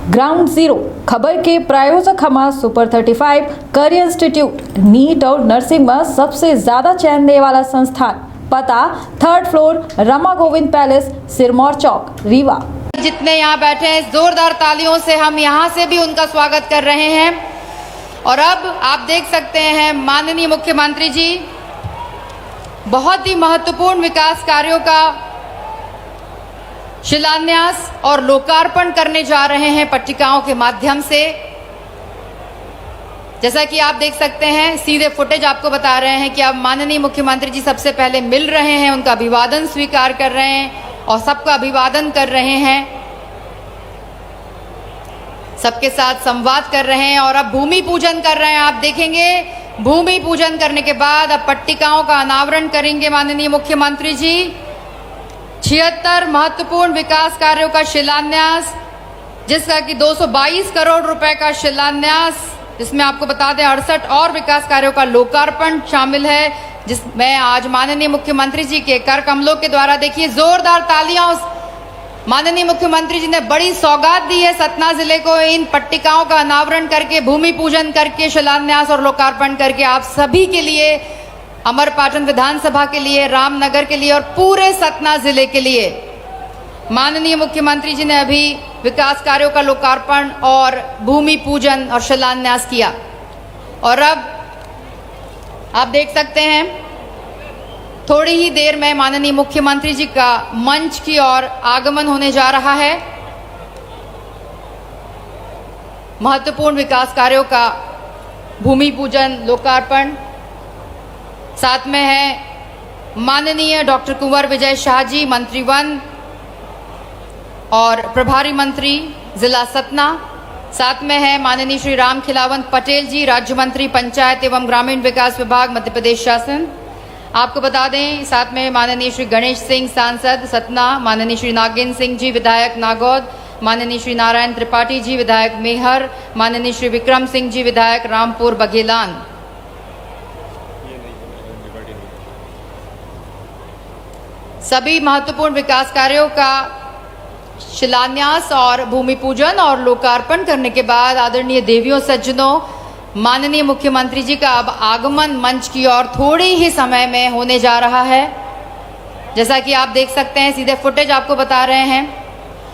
Ground zero खबर के प्रायोजक हमारा सुपर 35 करियर इंस्टीट्यूट नीट और नर्सिंग में सबसे ज्यादा चयन देने वाला संस्थान। पता 3rd floor Rama Govind palace, Sirmaur चौक, रीवा। जितने यहाँ बैठे हैं जोरदार तालियों से हम यहाँ से भी उनका स्वागत कर रहे हैं। और अब आप देख सकते हैं माननीय मुख्यमंत्री जी बहुत ही महत्वपूर्ण विकास कार्यों का शिलान्यास और लोकार्पण करने जा रहे हैं पट्टिकाओं के माध्यम से। जैसा कि आप देख सकते हैं सीधे फुटेज आपको बता रहे हैं कि अब माननीय मुख्यमंत्री जी सबसे पहले मिल रहे हैं, उनका अभिवादन स्वीकार कर रहे हैं और सबका अभिवादन कर रहे हैं, सबके साथ संवाद कर रहे हैं और अब भूमि पूजन कर रहे हैं। आप देखेंगे भूमि पूजन करने के बाद अब पट्टिकाओं का अनावरण करेंगे माननीय मुख्यमंत्री जी। 76 महत्वपूर्ण विकास कार्यों का शिलान्यास, जिसका कि 222 करोड़ रुपए का शिलान्यास, जिसमें आपको बता दें 68 और विकास कार्यों का लोकार्पण शामिल है, जिसमें आज माननीय मुख्यमंत्री जी के कर कमलों के द्वारा देखिए जोरदार तालियां। माननीय मुख्यमंत्री जी ने बड़ी सौगात दी है सतना जिले को, इन पट्टिकाओं का अनावरण करके, भूमि पूजन करके, शिलान्यास और लोकार्पण करके आप सभी के लिए, अमरपाटन विधानसभा के लिए, रामनगर के लिए और पूरे सतना जिले के लिए माननीय मुख्यमंत्री जी ने अभी विकास कार्यों का लोकार्पण और भूमि पूजन और शिलान्यास किया। और अब आप देख सकते हैं थोड़ी ही देर में माननीय मुख्यमंत्री जी का मंच की ओर आगमन होने जा रहा है। महत्वपूर्ण विकास कार्यों का भूमि पूजन, लोकार्पण, साथ में है माननीय डॉक्टर कुंवर विजय शाह जी, मंत्री वन और प्रभारी मंत्री जिला सतना। साथ में है माननीय श्री राम खिलावंत पटेल जी, राज्य मंत्री पंचायत एवं ग्रामीण विकास विभाग, मध्य प्रदेश शासन। आपको बता दें साथ में माननीय श्री गणेश सिंह सांसद सतना, माननीय श्री नागेंद्र सिंह जी विधायक नागौद, माननीय श्री नारायण त्रिपाठी जी विधायक मेहर, माननीय श्री विक्रम सिंह जी विधायक रामपुर बघेलान। सभी महत्वपूर्ण विकास कार्यों का शिलान्यास और भूमि पूजन और लोकार्पण करने के बाद आदरणीय देवियों सज्जनों, माननीय मुख्यमंत्री जी का अब आगमन मंच की ओर थोड़ी ही समय में होने जा रहा है। जैसा कि आप देख सकते हैं सीधे फुटेज आपको बता रहे हैं।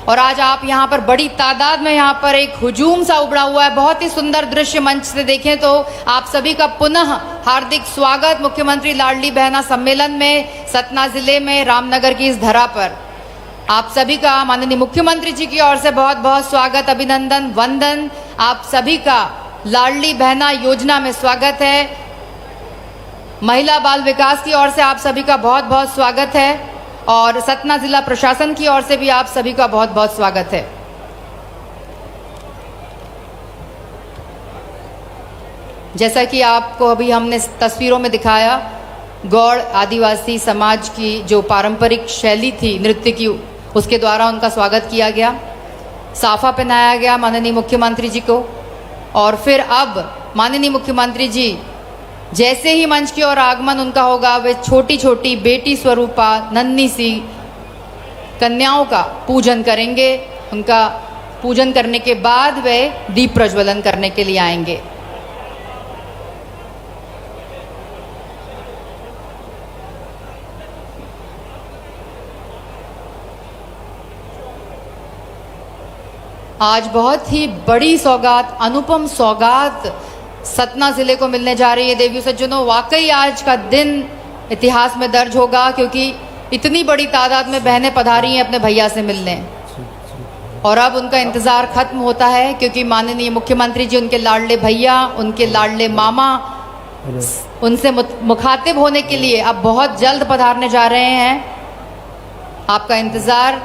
और आज आप यहाँ पर बड़ी तादाद में यहाँ पर एक हुजूम सा उबड़ा हुआ है। बहुत ही सुंदर दृश्य मंच से देखें तो आप सभी का पुनः हार्दिक स्वागत मुख्यमंत्री लाडली बहना सम्मेलन में सतना जिले में रामनगर की इस धरा पर। आप सभी का माननीय मुख्यमंत्री जी की ओर से बहुत बहुत स्वागत, अभिनंदन, वंदन। आप सभी का लाडली बहना योजना में स्वागत है। महिला बाल विकास की ओर से आप सभी का बहुत बहुत स्वागत है और सतना जिला प्रशासन की ओर से भी आप सभी का बहुत बहुत स्वागत है। जैसा कि आपको अभी हमने तस्वीरों में दिखाया, गौड़ आदिवासी समाज की जो पारंपरिक शैली थी नृत्य की, उसके द्वारा उनका स्वागत किया गया, साफा पहनाया गया माननीय मुख्यमंत्री जी को। और फिर अब माननीय मुख्यमंत्री जी जैसे ही मंच की ओर आगमन उनका होगा, वे छोटी छोटी बेटी स्वरूपा नन्ही सी कन्याओं का पूजन करेंगे। उनका पूजन करने के बाद वे दीप प्रज्वलन करने के लिए आएंगे। आज बहुत ही बड़ी सौगात, अनुपम सौगात सतना जिले को मिलने जा रही है देवियों सज्जनों। वाकई आज का दिन इतिहास में दर्ज होगा, क्योंकि इतनी बड़ी तादाद में बहनें पधारी हैं अपने भैया से मिलने। और अब उनका इंतज़ार खत्म होता है, क्योंकि माननीय मुख्यमंत्री जी उनके लाडले भैया, उनके लाडले मामा, उनसे मुखातिब होने के लिए अब बहुत जल्द पधारने जा रहे हैं। आपका इंतज़ार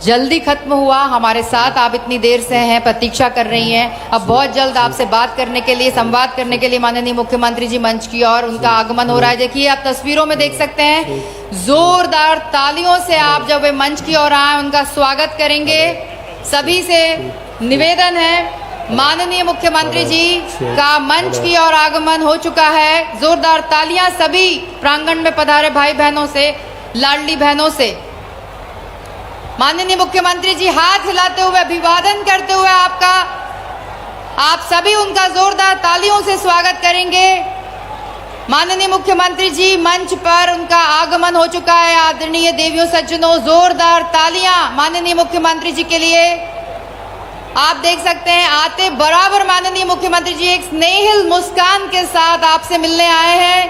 जल्दी खत्म हुआ, हमारे साथ आप इतनी देर से हैं, प्रतीक्षा कर रही हैं। अब बहुत जल्द आपसे बात करने के लिए, संवाद करने के लिए माननीय मुख्यमंत्री जी मंच की ओर उनका आगमन हो रहा है। देखिए आप तस्वीरों में देख सकते हैं, जोरदार तालियों से आप जब वे मंच की ओर आए उनका स्वागत करेंगे। सभी से निवेदन है, माननीय मुख्यमंत्री जी का मंच की ओर आगमन हो चुका है। जोरदार तालियां सभी प्रांगण में पधारे भाई बहनों से, लाडली बहनों से। माननीय मुख्यमंत्री जी हाथ हिलाते हुए अभिवादन करते हुए आप सभी उनका जोरदार तालियों से स्वागत करेंगे। माननीय मुख्यमंत्री जी मंच पर उनका आगमन हो चुका है। आदरणीय देवियों सज्जनों, जोरदार तालियां माननीय मुख्यमंत्री जी के लिए। आप देख सकते हैं आते बराबर माननीय मुख्यमंत्री जी एक स्नेहिल मुस्कान के साथ आपसे मिलने आए हैं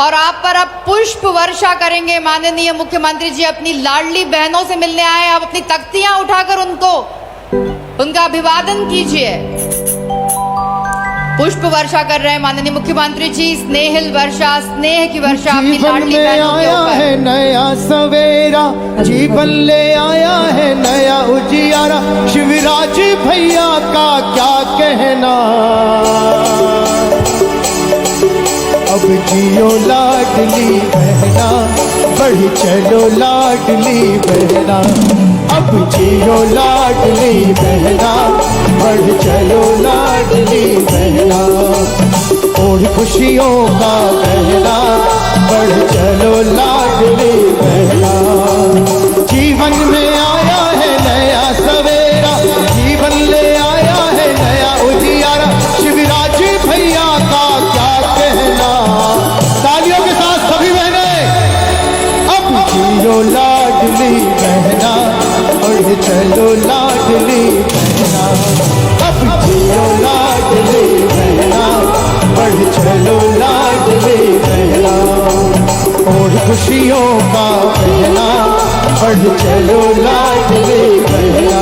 और आप पर अब पुष्प वर्षा करेंगे। माननीय मुख्यमंत्री जी अपनी लाडली बहनों से मिलने आए हैं। आप अपनी तख्तियां उठाकर उनका अभिवादन कीजिए। पुष्प वर्षा कर रहे हैं माननीय मुख्यमंत्री जी। स्नेहिल वर्षा, स्नेह की वर्षा अपनी लाडली बहनों के ऊपर। है नया सवेरा, जीवन ले आया है नया उजियारा। शिवराज भैया का क्या कहना, अब जियो लाडली बहना, बढ़ चलो लाडली बहना। अब जियो लाडली बहना, बढ़ चलो लाडली बहना। और खुशियों का बहना, बढ़ चलो लाडली बहना। जीवन में आया है नया सवेरा, जीवन ले आया है नया उजियारा। शिवराज भैया का क्या कहना। तालियों के साथ सभी बहनें, अब जियो लाडली बहना, बढ़ चलो लाडली बहना। अब जियो लाडली बहना, बढ़ चलो लाडली बहना। और खुशियों का बहना, बढ़ चलो लाडली बहना।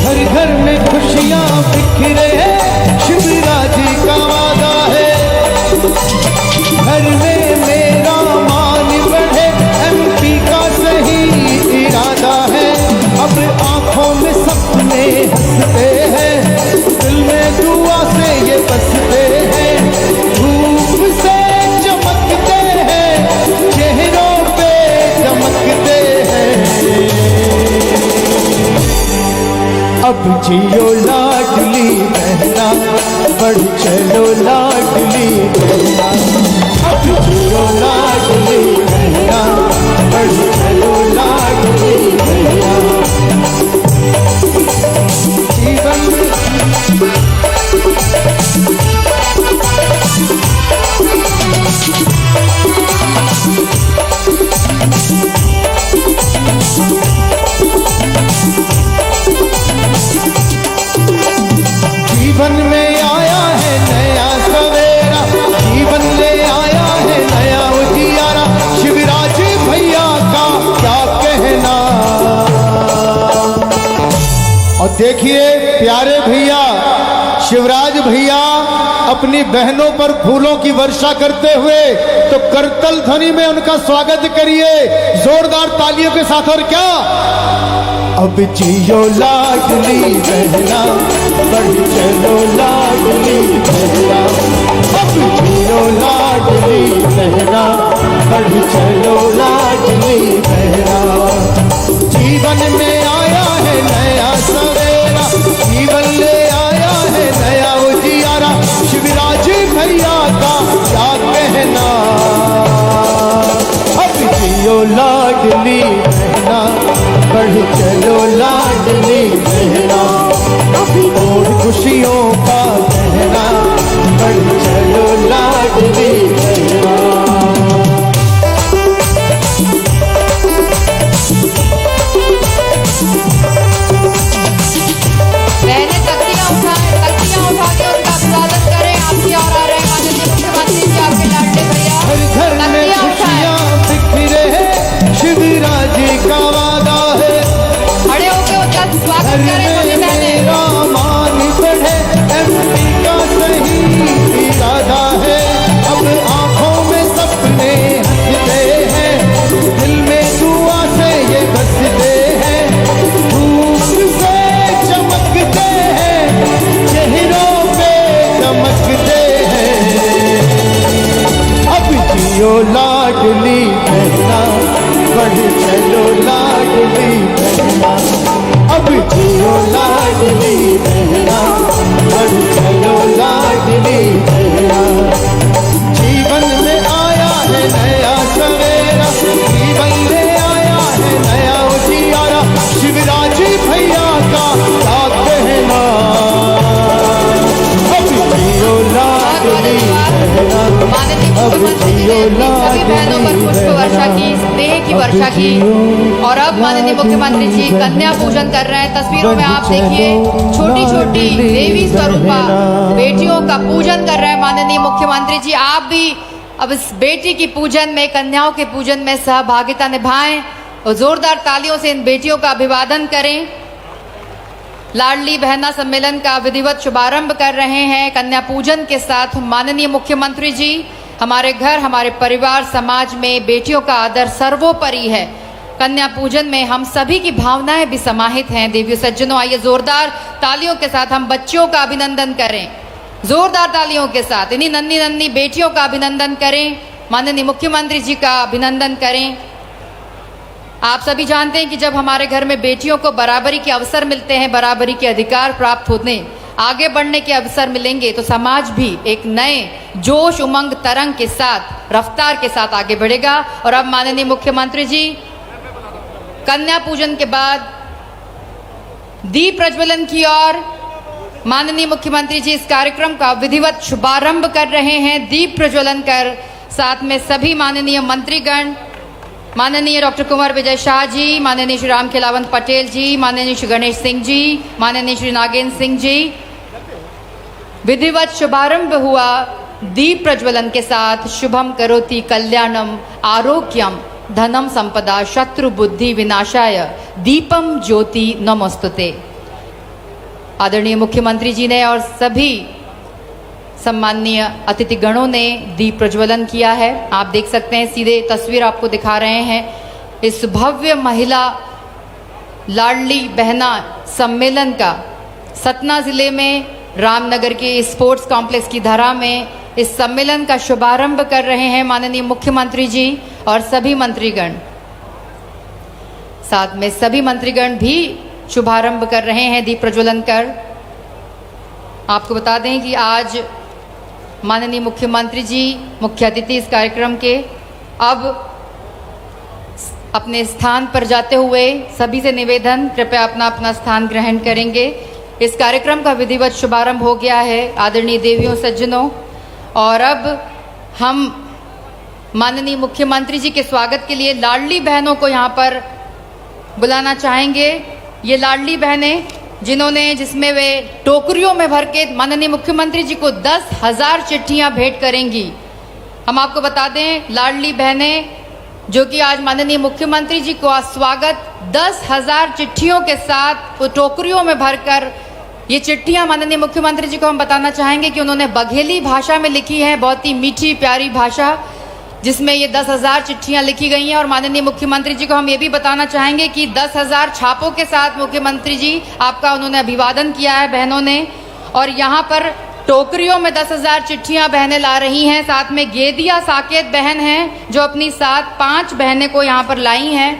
घर घर में खुशियां बिखरे हैं, शिवराज का वादा है। घर में मेरा मान बढ़े, एमपी का सही इरादा है। अब आंखों में सपने हंसते हैं, दिल में दुआ से ये बसते हैं। धूप से चमकते हैं, चेहरों पे चमकते हैं। अब जियो लाडली बहना, बढ़ चलो लाडली बहना। अब जियो लाडली बहना, बढ़ चलो लाडली बहना। जीवन जीवन में आया है नया सवेरा, जीवन ले आया है नया उजियारा। शिवराज भैया का क्या कहना। और देखिए प्यारे भैया, शिवराज भैया अपनी बहनों पर फूलों की वर्षा करते हुए, तो करतल ध्वनि में उनका स्वागत करिए जोरदार तालियों के साथ। और क्या, अब जियो लाडली बहना, बढ़ चलो लाडली बहना। अब जियो लाडली बहना, बढ़ चलो लाडली बहना। जीवन में आया है नया सवेरा, जीवन ले आया है नया उजियारा। शिवराज भैया का क्या कहना। अब जियो लाडली बहना, बढ़ चलो लाडली बहना। और खुशियों का बहना, बढ़ चलो लाडली बहना। बहनें तख्तियां उठा के उनका अभिवादन करें। आपकी और आ रहे हैं माननीय मुख्यमंत्री जी, आपके लाडले भैया। हर घर में खुशियां बिखरे हैं, शिवराज का वादा है। खड़े होकर उनका स्वागत करें सभी बहनें। मेरा मान बढ़े, एमपी का सही इरादा है। अब आंखों में सपने हंसते हैं, दिल में दुआ से ये बसते हैं। धूप से चमकते हैं, चेहरों पे चमकते हैं। अब जियो लाडली बहना, बढ़ चलो लाडली बहना। अब जियो लाडली बहना, बढ़ चलो लाडली बहना। जीवन में आया है नया सवेरा, जीवन में आया है नया उजियारा, शिवराज भैया का साथ देना। अब जियो लाडली बहना, माननीय मुख्यमंत्री जी ने सभी बहनों पर पुष्प वर्षा की, स्नेह की वर्षा की। और अब माननीय मुख्यमंत्री जी कन्या पूजन कर रहे हैं। तस्वीरों में आप देखिए छोटी छोटी देवी स्वरूपा बेटियों का पूजन कर रहे हैं माननीय मुख्यमंत्री जी। आप भी अब इस बेटी की पूजन में, कन्याओं के पूजन में सहभागिता निभाएं और जोरदार तालियों से इन बेटियों का अभिवादन करें। लाडली बहना सम्मेलन का विधिवत शुभारंभ कर रहे हैं कन्या पूजन के साथ माननीय मुख्यमंत्री जी। हमारे घर, हमारे परिवार, समाज में बेटियों का आदर सर्वोपरि है। कन्या पूजन में हम सभी की भावनाएं भी समाहित हैं। देवी सज्जनों, आइए जोरदार तालियों के साथ हम बच्चियों का अभिनंदन करें। जोरदार तालियों के साथ इन्हीं नन्ही नन्ही बेटियों का अभिनंदन करें, माननीय मुख्यमंत्री जी का अभिनंदन करें। आप सभी जानते हैं कि जब हमारे घर में बेटियों को बराबरी के अवसर मिलते हैं, बराबरी के अधिकार प्राप्त होने, आगे बढ़ने के अवसर मिलेंगे, तो समाज भी एक नए जोश, उमंग, तरंग के साथ, रफ्तार के साथ आगे बढ़ेगा। और अब माननीय मुख्यमंत्री जी कन्या पूजन के बाद दीप प्रज्वलन की ओर माननीय मुख्यमंत्री जी इस कार्यक्रम का विधिवत शुभारंभ कर रहे हैं। दीप प्रज्वलन कर साथ में सभी माननीय मंत्रीगण, माननीय डॉक्टर कुंवर विजय शाह जी, माननीय श्री राम खिलावन पटेल जी, माननीय श्री गणेश सिंह जी, माननीय श्री नागेंद्र सिंह जी, विधिवत शुभारंभ हुआ दीप प्रज्वलन के साथ। शुभम करोति कल्याणम आरोग्यम धनम संपदा शत्रु बुद्धि विनाशाय दीपम ज्योति नमोस्तुते। आदरणीय मुख्यमंत्री जी ने और सभी सम्माननीय अतिथि गणों ने दीप प्रज्वलन किया है। आप देख सकते हैं, सीधे तस्वीर आपको दिखा रहे हैं इस भव्य महिला लाडली बहना सम्मेलन का। सतना जिले में रामनगर के स्पोर्ट्स कॉम्प्लेक्स की धरा में इस सम्मेलन का शुभारंभ कर रहे हैं माननीय मुख्यमंत्री जी और सभी मंत्रीगण। साथ में सभी मंत्रीगण भी शुभारंभ कर रहे हैं दीप प्रज्वलन कर। आपको बता दें कि आज माननीय मुख्यमंत्री जी मुख्य अतिथि इस कार्यक्रम के। अब अपने स्थान पर जाते हुए सभी से निवेदन, कृपया अपना अपना स्थान ग्रहण करेंगे। इस कार्यक्रम का विधिवत शुभारंभ हो गया है आदरणीय देवियों सज्जनों। और अब हम माननीय मुख्यमंत्री जी के स्वागत के लिए लाडली बहनों को यहाँ पर बुलाना चाहेंगे। ये लाडली बहनें जिसमें वे टोकरियों में भर के माननीय मुख्यमंत्री जी को 10,000 चिट्ठियां भेंट करेंगी। हम आपको बता दें, लाडली बहनें जो कि आज माननीय मुख्यमंत्री जी को स्वागत 10,000 चिट्ठियों के साथ टोकरियों में भरकर ये चिट्ठियां माननीय मुख्यमंत्री जी को हम बताना चाहेंगे कि उन्होंने बघेली भाषा में लिखी है, बहुत ही मीठी प्यारी भाषा, जिसमें ये 10,000 चिट्ठियां लिखी गई हैं। और माननीय मुख्यमंत्री जी को हम ये भी बताना चाहेंगे कि 10,000 छापों के साथ मुख्यमंत्री जी आपका उन्होंने अभिवादन किया है बहनों ने। और यहाँ पर टोकरियों में 10,000 चिट्ठियां बहनें ला रही हैं। साथ में गेदिया साकेत बहन हैं जो अपनी साथ 5 बहनें को यहाँ पर लाई हैं।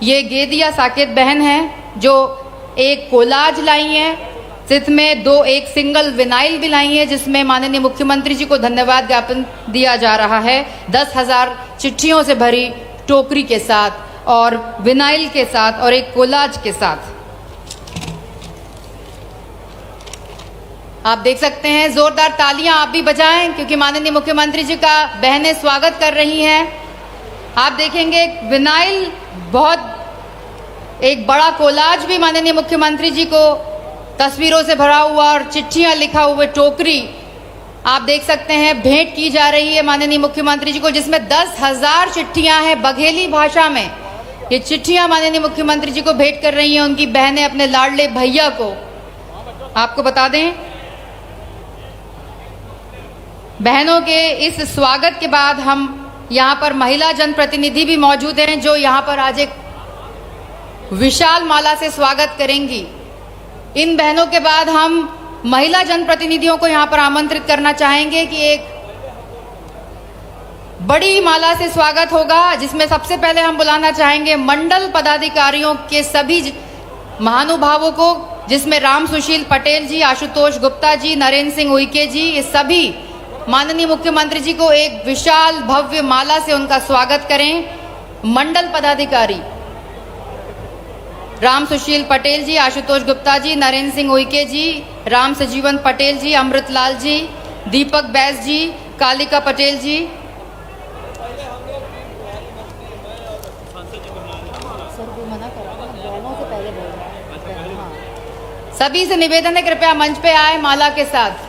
ये गेदिया साकेत बहन है जो एक कोलाज लाई हैं, जिसमें एक सिंगल विनाइल भी लाई है, जिसमें माननीय मुख्यमंत्री जी को धन्यवाद ज्ञापन दिया जा रहा है 10,000 चिट्ठियों से भरी टोकरी के साथ और विनाइल के साथ और एक कोलाज के साथ। आप देख सकते हैं, जोरदार तालियां आप भी बजाएं क्योंकि माननीय मुख्यमंत्री जी का बहनें स्वागत कर रही हैं। आप देखेंगे विनाइल, बहुत एक बड़ा कोलाज भी माननीय मुख्यमंत्री जी को तस्वीरों से भरा हुआ और चिट्ठियां लिखा हुए टोकरी आप देख सकते हैं भेंट की जा रही है माननीय मुख्यमंत्री जी को, जिसमें 10,000 चिट्ठियां हैं बघेली भाषा में। ये चिट्ठियां माननीय मुख्यमंत्री जी को भेंट कर रही हैं उनकी बहनें अपने लाडले भैया को। आपको बता दें, बहनों के इस स्वागत के बाद हम यहाँ पर महिला जनप्रतिनिधि भी मौजूद हैं जो यहाँ पर आज एक विशाल माला से स्वागत करेंगी। इन बहनों के बाद हम महिला जनप्रतिनिधियों को यहाँ पर आमंत्रित करना चाहेंगे कि एक बड़ी माला से स्वागत होगा, जिसमें सबसे पहले हम बुलाना चाहेंगे मंडल पदाधिकारियों के सभी महानुभावों को, जिसमें राम सुशील पटेल जी, आशुतोष गुप्ता जी, नरेंद्र सिंह उइके जी, ये सभी माननीय मुख्यमंत्री जी को एक विशाल भव्य माला से उनका स्वागत करें। मंडल पदाधिकारी राम सुशील पटेल जी, आशुतोष गुप्ता जी, नरेंद्र सिंह उइके जी, राम सजीवन पटेल जी, अमृतलाल जी, दीपक बैस जी, कालिका पटेल जी, सभी से निवेदन है कृपया मंच पे आए माला के साथ।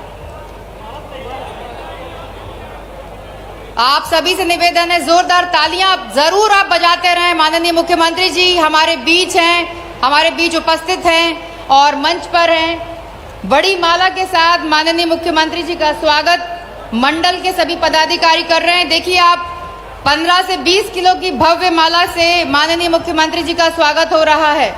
आप सभी से निवेदन है जोरदार तालियां जरूर आप बजाते रहें। माननीय मुख्यमंत्री जी हमारे बीच हैं, हमारे बीच उपस्थित हैं और मंच पर हैं। बड़ी माला के साथ माननीय मुख्यमंत्री जी का स्वागत मंडल के सभी पदाधिकारी कर रहे हैं। देखिए आप 15 से 20 किलो की भव्य माला से माननीय मुख्यमंत्री जी का स्वागत हो रहा है।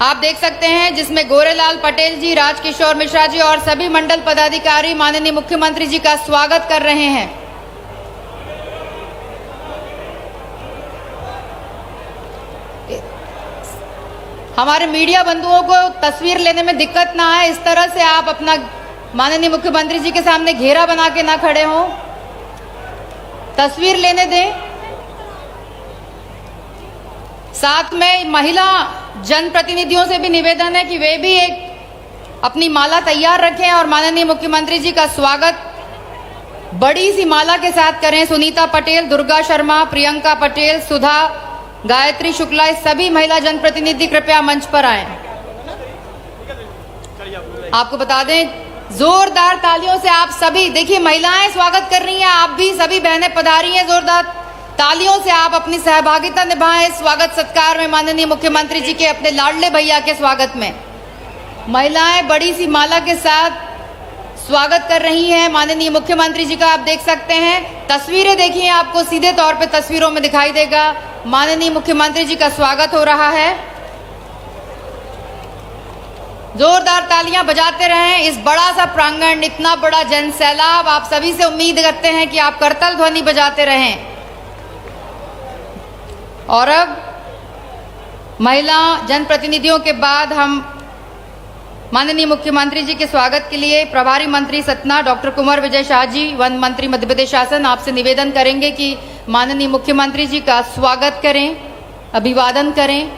आप देख सकते हैं जिसमें गोरेलाल पटेल जी, राजकिशोर मिश्रा जी और सभी मंडल पदाधिकारी माननीय मुख्यमंत्री जी का स्वागत कर रहे हैं। हमारे मीडिया बंधुओं को तस्वीर लेने में दिक्कत ना आए, इस तरह से आप अपना माननीय मुख्यमंत्री जी के सामने घेरा बना के ना खड़े हों, तस्वीर लेने दें। साथ में महिला जनप्रतिनिधियों से भी निवेदन है कि वे भी एक अपनी माला तैयार रखें और माननीय मुख्यमंत्री जी का स्वागत बड़ी सी माला के साथ करें। सुनीता पटेल, दुर्गा शर्मा, प्रियंका पटेल, सुधा, गायत्री शुक्ला, सभी महिला जनप्रतिनिधि कृपया मंच पर आएं। आपको बता दें जोरदार तालियों से आप सभी, देखिए महिलाएं स्वागत कर रही हैं, आप भी सभी बहनें पधारी हैं, जोरदार तालियों से आप अपनी सहभागिता निभाएं स्वागत सत्कार में माननीय मुख्यमंत्री जी के अपने लाडले भैया के स्वागत में। महिलाएं बड़ी सी माला के साथ स्वागत कर रही हैं माननीय मुख्यमंत्री जी का। आप देख सकते हैं तस्वीरें, देखिए आपको सीधे तौर पे तस्वीरों में दिखाई देगा माननीय मुख्यमंत्री जी का स्वागत हो रहा है। जोरदार तालियां बजाते रहें। इस बड़ा सा प्रांगण, इतना बड़ा जनसैलाब, आप सभी से उम्मीद करते हैं कि आप करतल ध्वनि बजाते रहें। और अब महिला जनप्रतिनिधियों के बाद हम माननीय मुख्यमंत्री जी के स्वागत के लिए प्रभारी मंत्री सतना डॉक्टर कुंवर विजय शाह जी, वन मंत्री मध्य प्रदेश शासन, आपसे निवेदन करेंगे कि माननीय मुख्यमंत्री जी का स्वागत करें, अभिवादन करें।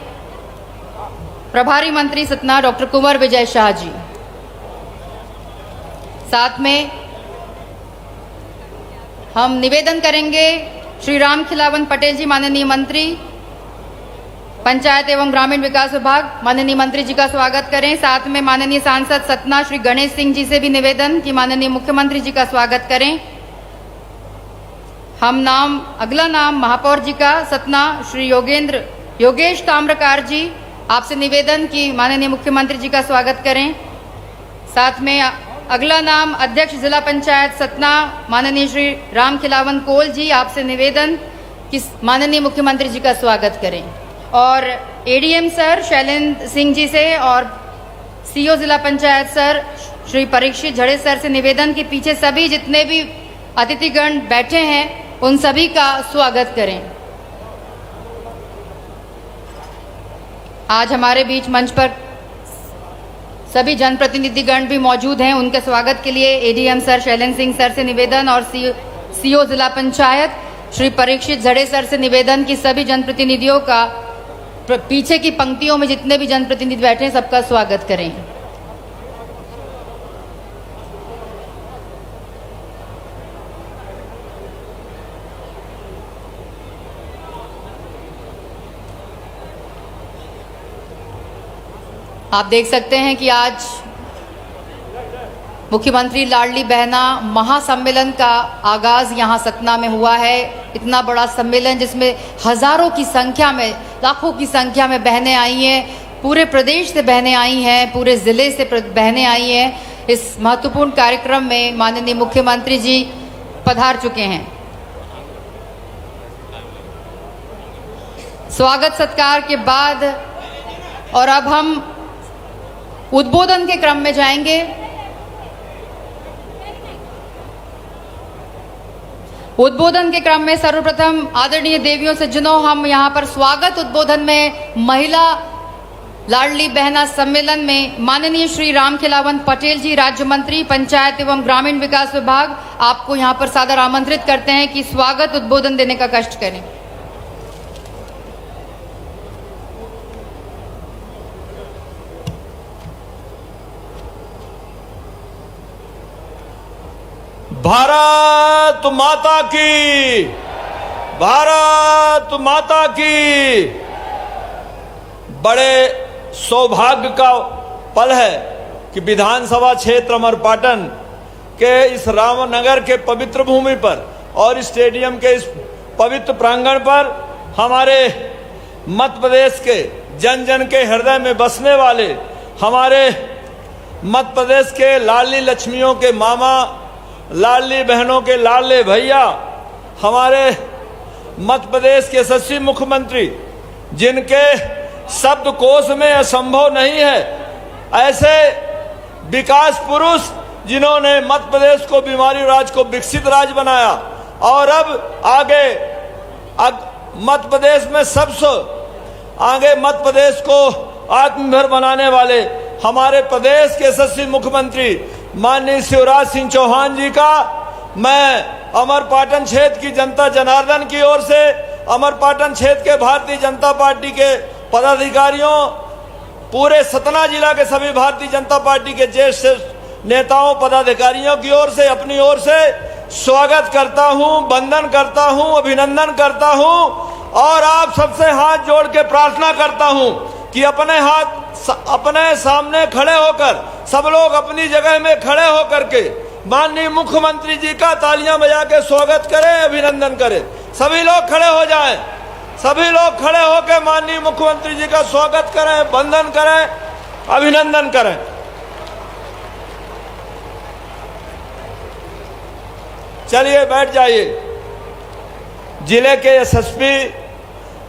प्रभारी मंत्री सतना डॉक्टर कुंवर विजय शाह जी। साथ में हम निवेदन करेंगे श्री राम खिलावन पटेल जी, माननीय मंत्री पंचायत एवं ग्रामीण विकास विभाग, माननीय मंत्री जी का स्वागत करें। साथ में माननीय सांसद सतना श्री गणेश सिंह जी से भी निवेदन कि माननीय मुख्यमंत्री जी का स्वागत करें। हम अगला नाम महापौर जी का सतना श्री योगेश ताम्रकार जी, आपसे निवेदन कि माननीय मुख्यमंत्री जी का स्वागत करें। साथ में अगला नाम अध्यक्ष जिला पंचायत सतना माननीय श्री राम खिलावन कोल जी, आपसे निवेदन कि माननीय मुख्यमंत्री जी का स्वागत करें। और एडीएम सर शैलेंद्र सिंह जी से और सीओ जिला पंचायत सर श्री परीक्षित झड़े सर से निवेदन कि पीछे सभी जितने भी अतिथिगण बैठे हैं उन सभी का स्वागत करें। आज हमारे बीच मंच पर सभी जनप्रतिनिधिगण भी मौजूद हैं, उनके स्वागत के लिए ADM sir Shailendra Singh sir से निवेदन और सीओ जिला पंचायत श्री परीक्षित झड़े सर से निवेदन कि सभी जनप्रतिनिधियों का पीछे की पंक्तियों में जितने भी जनप्रतिनिधि बैठे हैं सबका स्वागत करें। आप देख सकते हैं कि आज मुख्यमंत्री लाडली बहना महासम्मेलन का आगाज यहां सतना में हुआ है। इतना बड़ा सम्मेलन जिसमें हजारों की संख्या में, लाखों की संख्या में बहनें आई हैं, पूरे प्रदेश से बहनें आई हैं, पूरे जिले से बहनें आई हैं। इस महत्वपूर्ण कार्यक्रम में माननीय मुख्यमंत्री जी पधार चुके हैं। स्वागत सत्कार के बाद और अब हम उद्बोधन के क्रम में जाएंगे। उद्बोधन के क्रम में सर्वप्रथम आदरणीय देवियों से जिन्हों हम यहाँ पर स्वागत उद्बोधन में महिला लाडली बहना सम्मेलन में माननीय श्री रामखिलावन पटेल जी, राज्य मंत्री पंचायत एवं ग्रामीण विकास विभाग, आपको यहाँ पर सादर आमंत्रित करते हैं कि स्वागत उद्बोधन देने का कष्ट करें। भारत माता की, भारत माता की। बड़े सौभाग्य का पल है कि विधानसभा क्षेत्र अमरपाटन के इस रामनगर के पवित्र भूमि पर और स्टेडियम के इस पवित्र प्रांगण पर हमारे मध्य प्रदेश के जन जन के हृदय में बसने वाले हमारे मध्य प्रदेश के लाडली लक्ष्मियों के मामा, लाडली बहनों के लाडले भैया, हमारे मध्य प्रदेश के यशस्वी मुख्यमंत्री जिनके शब्दकोश में असंभव नहीं है, ऐसे विकास पुरुष जिन्होंने मध्य प्रदेश को बीमारी राज को विकसित राज्य बनाया और अब आगे मध्य प्रदेश में सबसे आगे मध्य प्रदेश को आत्मनिर्भर बनाने वाले हमारे प्रदेश के यशस्वी मुख्यमंत्री माननीय शिवराज सिंह चौहान जी का मैं अमरपाटन क्षेत्र की जनता जनार्दन की ओर से, अमरपाटन क्षेत्र के भारतीय जनता पार्टी के पदाधिकारियों, पूरे सतना जिला के सभी भारतीय जनता पार्टी के ज्येष्ठ नेताओं पदाधिकारियों की ओर से, अपनी ओर से स्वागत करता हूं, वंदन करता हूं, अभिनंदन करता हूं और आप सबसे हाथ जोड़ के प्रार्थना करता हूं कि अपने सामने खड़े होकर सब लोग अपनी जगह में खड़े होकर के माननीय मुख्यमंत्री जी का तालियां बजा के स्वागत करें, अभिनंदन करें। सभी लोग खड़े हो जाएं, सभी लोग खड़े होकर माननीय मुख्यमंत्री जी का स्वागत करें, वंदन करें, अभिनंदन करें। चलिए बैठ जाइए। जिले के यशस्वी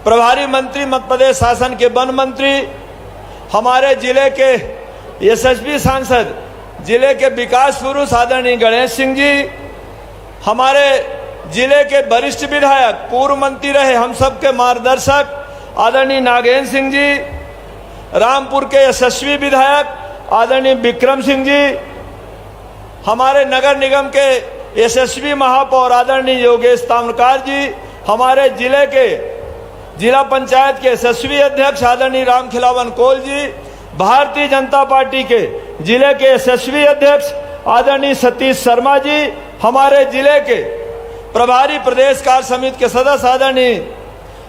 प्रभारी मंत्री, मध्य प्रदेश शासन के वन मंत्री, हमारे जिले के यशस्वी सांसद, जिले के विकास पुरुष आदरणीय गणेश सिंह जी, हमारे जिले के वरिष्ठ विधायक, पूर्व मंत्री रहे हम सबके मार्गदर्शक आदरणीय नागेंद्र सिंह जी, रामपुर के यशस्वी विधायक आदरणीय विक्रम सिंह जी, हमारे नगर निगम के यशस्वी महापौर आदरणीय योगेश ताम्रकार जी, हमारे जिले के जिला पंचायत के यशस्वी अध्यक्ष आदरणीय रामखिलावन कोल जी, भारतीय जनता पार्टी के जिले के यशस्वी अध्यक्ष आदरणीय सतीश शर्मा जी, हमारे जिले के प्रभारी प्रदेश कार्य समिति के सदस्य आदरणीय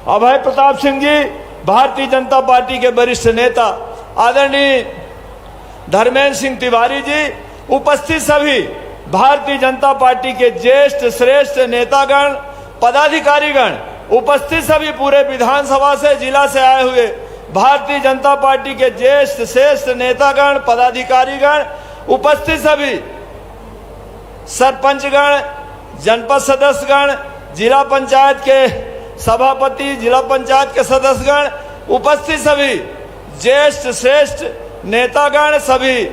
अभय प्रताप सिंह जी, भारतीय जनता पार्टी के वरिष्ठ नेता आदरणीय धर्मेंद्र सिंह तिवारी जी, उपस्थित सभी भारतीय जनता पार्टी के ज्येष्ठ श्रेष्ठ नेतागण, पदाधिकारीगण, उपस्थित सभी पूरे विधानसभा से जिला से आए हुए भारतीय जनता पार्टी के ज्येष्ठ श्रेष्ठ नेतागण, पदाधिकारीगण, उपस्थित सभी सरपंचगण, जनपद सदस्यगण, जिला पंचायत के सभापति, जिला पंचायत के सदस्यगण, उपस्थित सभी ज्येष्ठ श्रेष्ठ नेतागण, सभी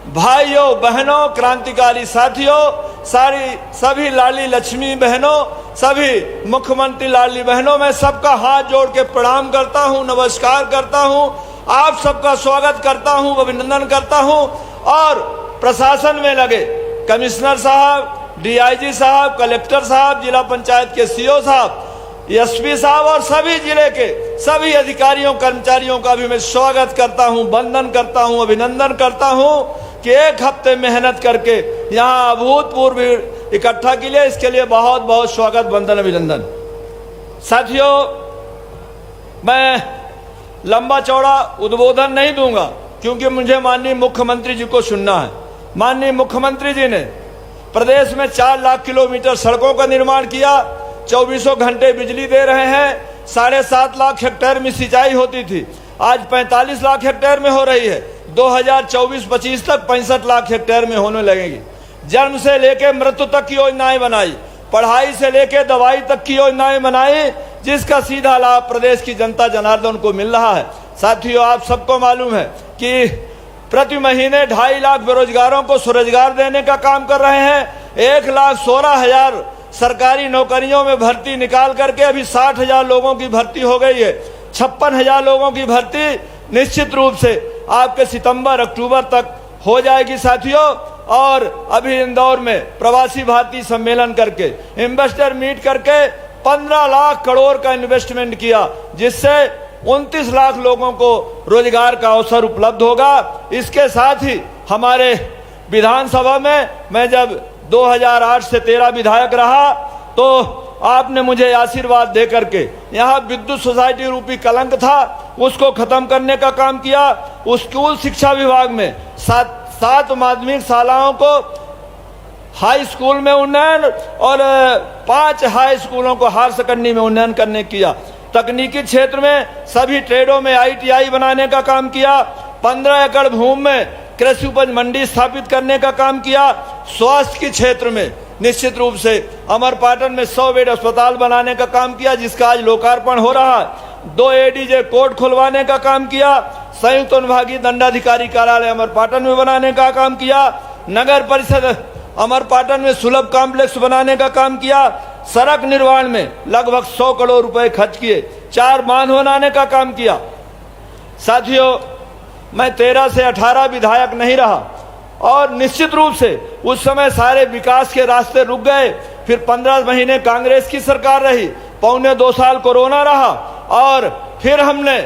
भाइयों बहनों, क्रांतिकारी साथियों, सभी लाडली लक्ष्मी बहनों, सभी मुख्यमंत्री लाडली बहनों, मैं सबका हाथ जोड़ के प्रणाम करता हूं, नमस्कार करता हूं, आप सबका स्वागत करता हूं, अभिनंदन करता हूं। और प्रशासन में लगे कमिश्नर साहब, डीआईजी साहब, कलेक्टर साहब, जिला पंचायत के सीओ साहब, एसपी साहब और सभी जिले के सभी अधिकारियों कर्मचारियों का भी मैं स्वागत करता हूं, वंदन करता हूं, अभिनंदन करता हूं कि एक हफ्ते मेहनत करके यहाँ अभूतपूर्व इकट्ठा के लिए, इसके लिए बहुत बहुत स्वागत, वंदन, अभिनंदन। साथियों, मैं लंबा चौड़ा उद्बोधन नहीं दूंगा क्योंकि मुझे माननीय मुख्यमंत्री जी को सुनना है। माननीय मुख्यमंत्री जी ने प्रदेश में 4 लाख किलोमीटर सड़कों का निर्माण किया, 24 घंटे बिजली दे रहे हैं, 7.5 लाख हेक्टेयर में सिंचाई होती थी, आज 45 लाख हेक्टेयर में हो रही है, 2024-25 तक 65 लाख हेक्टेयर में होने लगेगी। जन्म से लेकर मृत्यु तक की योजनाएं बनाई, पढ़ाई से लेकर दवाई तक की योजनाएं बनाई, जिसका सीधा लाभ प्रदेश की जनता जनार्दन को मिल रहा है। साथियों, आप सबको मालूम है कि प्रति महीने 2.5 लाख बेरोजगारों को स्वरोजगार देने का काम कर रहे हैं, 1,16,000 सरकारी नौकरियों में भर्ती निकाल करके अभी 60,000 लोगों की भर्ती हो गई है। 56,000 लोगों की भर्ती निश्चित रूप से आपके सितंबर अक्टूबर तक हो जाएगी साथियों। और अभी इंदौर में प्रवासी भारतीय सम्मेलन करके इन्वेस्टर मीट करके 15 लाख करोड़ का इन्वेस्टमेंट किया, जिससे 29 लाख लोगों को रोजगार का अवसर उपलब्ध होगा। इसके साथ ही हमारे विधानसभा में मैं जब 2008 से 13 विधायक रहा तो आपने मुझे आशीर्वाद दे करके यहाँ विद्युत सोसाइटी रूपी कलंक था उसको खत्म करने का काम किया। उस स्कूल शिक्षा विभाग में 7 माध्यमिक शालाओं को हाई स्कूल में उन्नयन और 5 हाई स्कूलों को हायर सेकेंडरी में उन्नयन करने किया। तकनीकी क्षेत्र में सभी ट्रेडों में ITI बनाने का काम किया। 15 एकड़ भूमि में कृषि उपज मंडी स्थापित करने का काम किया। स्वास्थ्य के क्षेत्र में निश्चित रूप से अमरपाटन में 100 बेड अस्पताल बनाने का काम किया, जिसका आज लोकार्पण हो रहा है। 2 ADJ कोर्ट खुलवाने का काम किया। संयुक्त अनुभागीय दंडाधिकारी कार्यालय अमरपाटन में बनाने का काम किया। नगर परिषद अमरपाटन में सुलभ कॉम्प्लेक्स बनाने का काम किया। सड़क निर्माण में लगभग 100 करोड़ रुपए खर्च किए। 4 बांध बनाने का काम किया। साथियों, मैं 13 से 18 विधायक नहीं रहा और निश्चित रूप से उस समय सारे विकास के रास्ते रुक गए। फिर 15 महीने कांग्रेस की सरकार रही, 1.25 साल कोरोना रहा और फिर हमने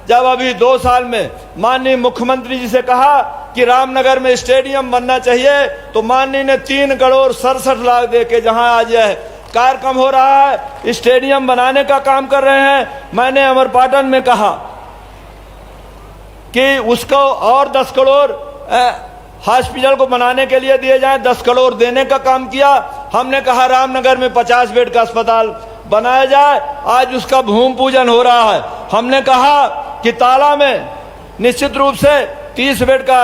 जब अभी 2 साल में माननीय मुख्यमंत्री जी से कहा कि रामनगर में स्टेडियम बनना चाहिए, तो माननीय ने 3 करोड़ 67 लाख दे के जहां आज यह कार्यक्रम हो रहा है, स्टेडियम बनाने का काम कर रहे हैं। मैंने अमरपाटन में कहा कि उसको और 10 करोड़ हॉस्पिटल को बनाने के लिए दिए जाएं, 10 करोड़ देने का काम किया। हमने कहा रामनगर में 50 बेड का अस्पताल बनाया जाए, आज उसका भूमि पूजन हो रहा है। हमने कहा कि ताला में निश्चित रूप से 30 बेड का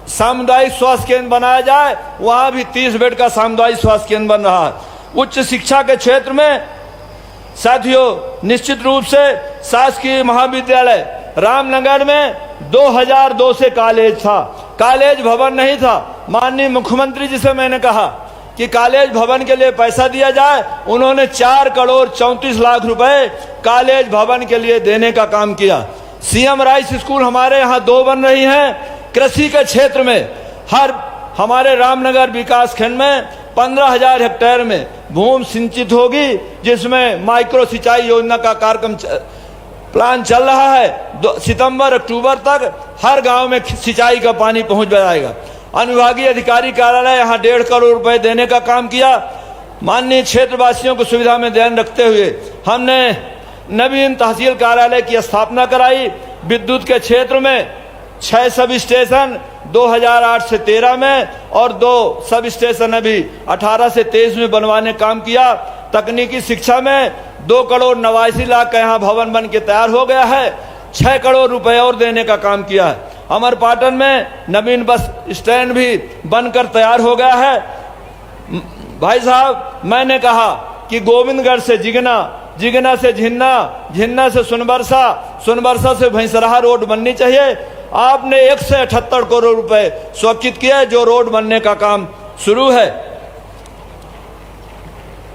सामुदायिक स्वास्थ्य केंद्र बनाया जाए, वहां भी 30 बेड का सामुदायिक स्वास्थ्य केंद्र बन रहा है। उच्च शिक्षा के क्षेत्र में साथियों निश्चित रूप से शासकीय महाविद्यालय रामनगर में 2002 से कॉलेज था, कॉलेज भवन नहीं था। माननीय मुख्यमंत्री जी से मैंने कहा कि कॉलेज भवन के लिए पैसा दिया जाए, उन्होंने 4 करोड़ 34 लाख रुपए कॉलेज भवन के लिए देने का काम किया। CM राइस स्कूल हमारे यहाँ 2 बन रही हैं। कृषि के क्षेत्र में हमारे रामनगर विकास खंड में 15,000 हेक्टेयर में भूमि सिंचित होगी, जिसमें माइक्रो सिंचाई योजना का कार्यक्रम प्लान चल रहा है। सितंबर अक्टूबर तक हर गांव में सिंचाई का पानी पहुंच जाएगा। अनुविभागीय अधिकारी कार्यालय यहाँ 1.5 करोड़ रुपए देने का काम किया। माननीय क्षेत्रवासियों को सुविधा में ध्यान रखते हुए हमने नवीन तहसील कार्यालय की स्थापना कराई। विद्युत के क्षेत्र में 6 सब स्टेशन 2008 से 13 में और 2 सब स्टेशन अभी 18 से 23 में बनवाने काम किया। तकनीकी शिक्षा में 2 करोड़ 89 लाख का यहाँ भवन बन के तैयार हो गया है। 6 करोड़ रुपए और देने का काम किया है। अमरपाटन में नवीन बस स्टैंड भी बनकर तैयार हो गया है। भाई साहब, मैंने कहा कि गोविंदगढ़ से जिगना, जिगना से झिन्ना, झिन्ना से सुनबरसा, सुनबरसा से भैंसराहा रोड बननी चाहिए। आपने 178 करोड़ रुपए स्वीकृत किए, जो रोड बनने का काम शुरू है।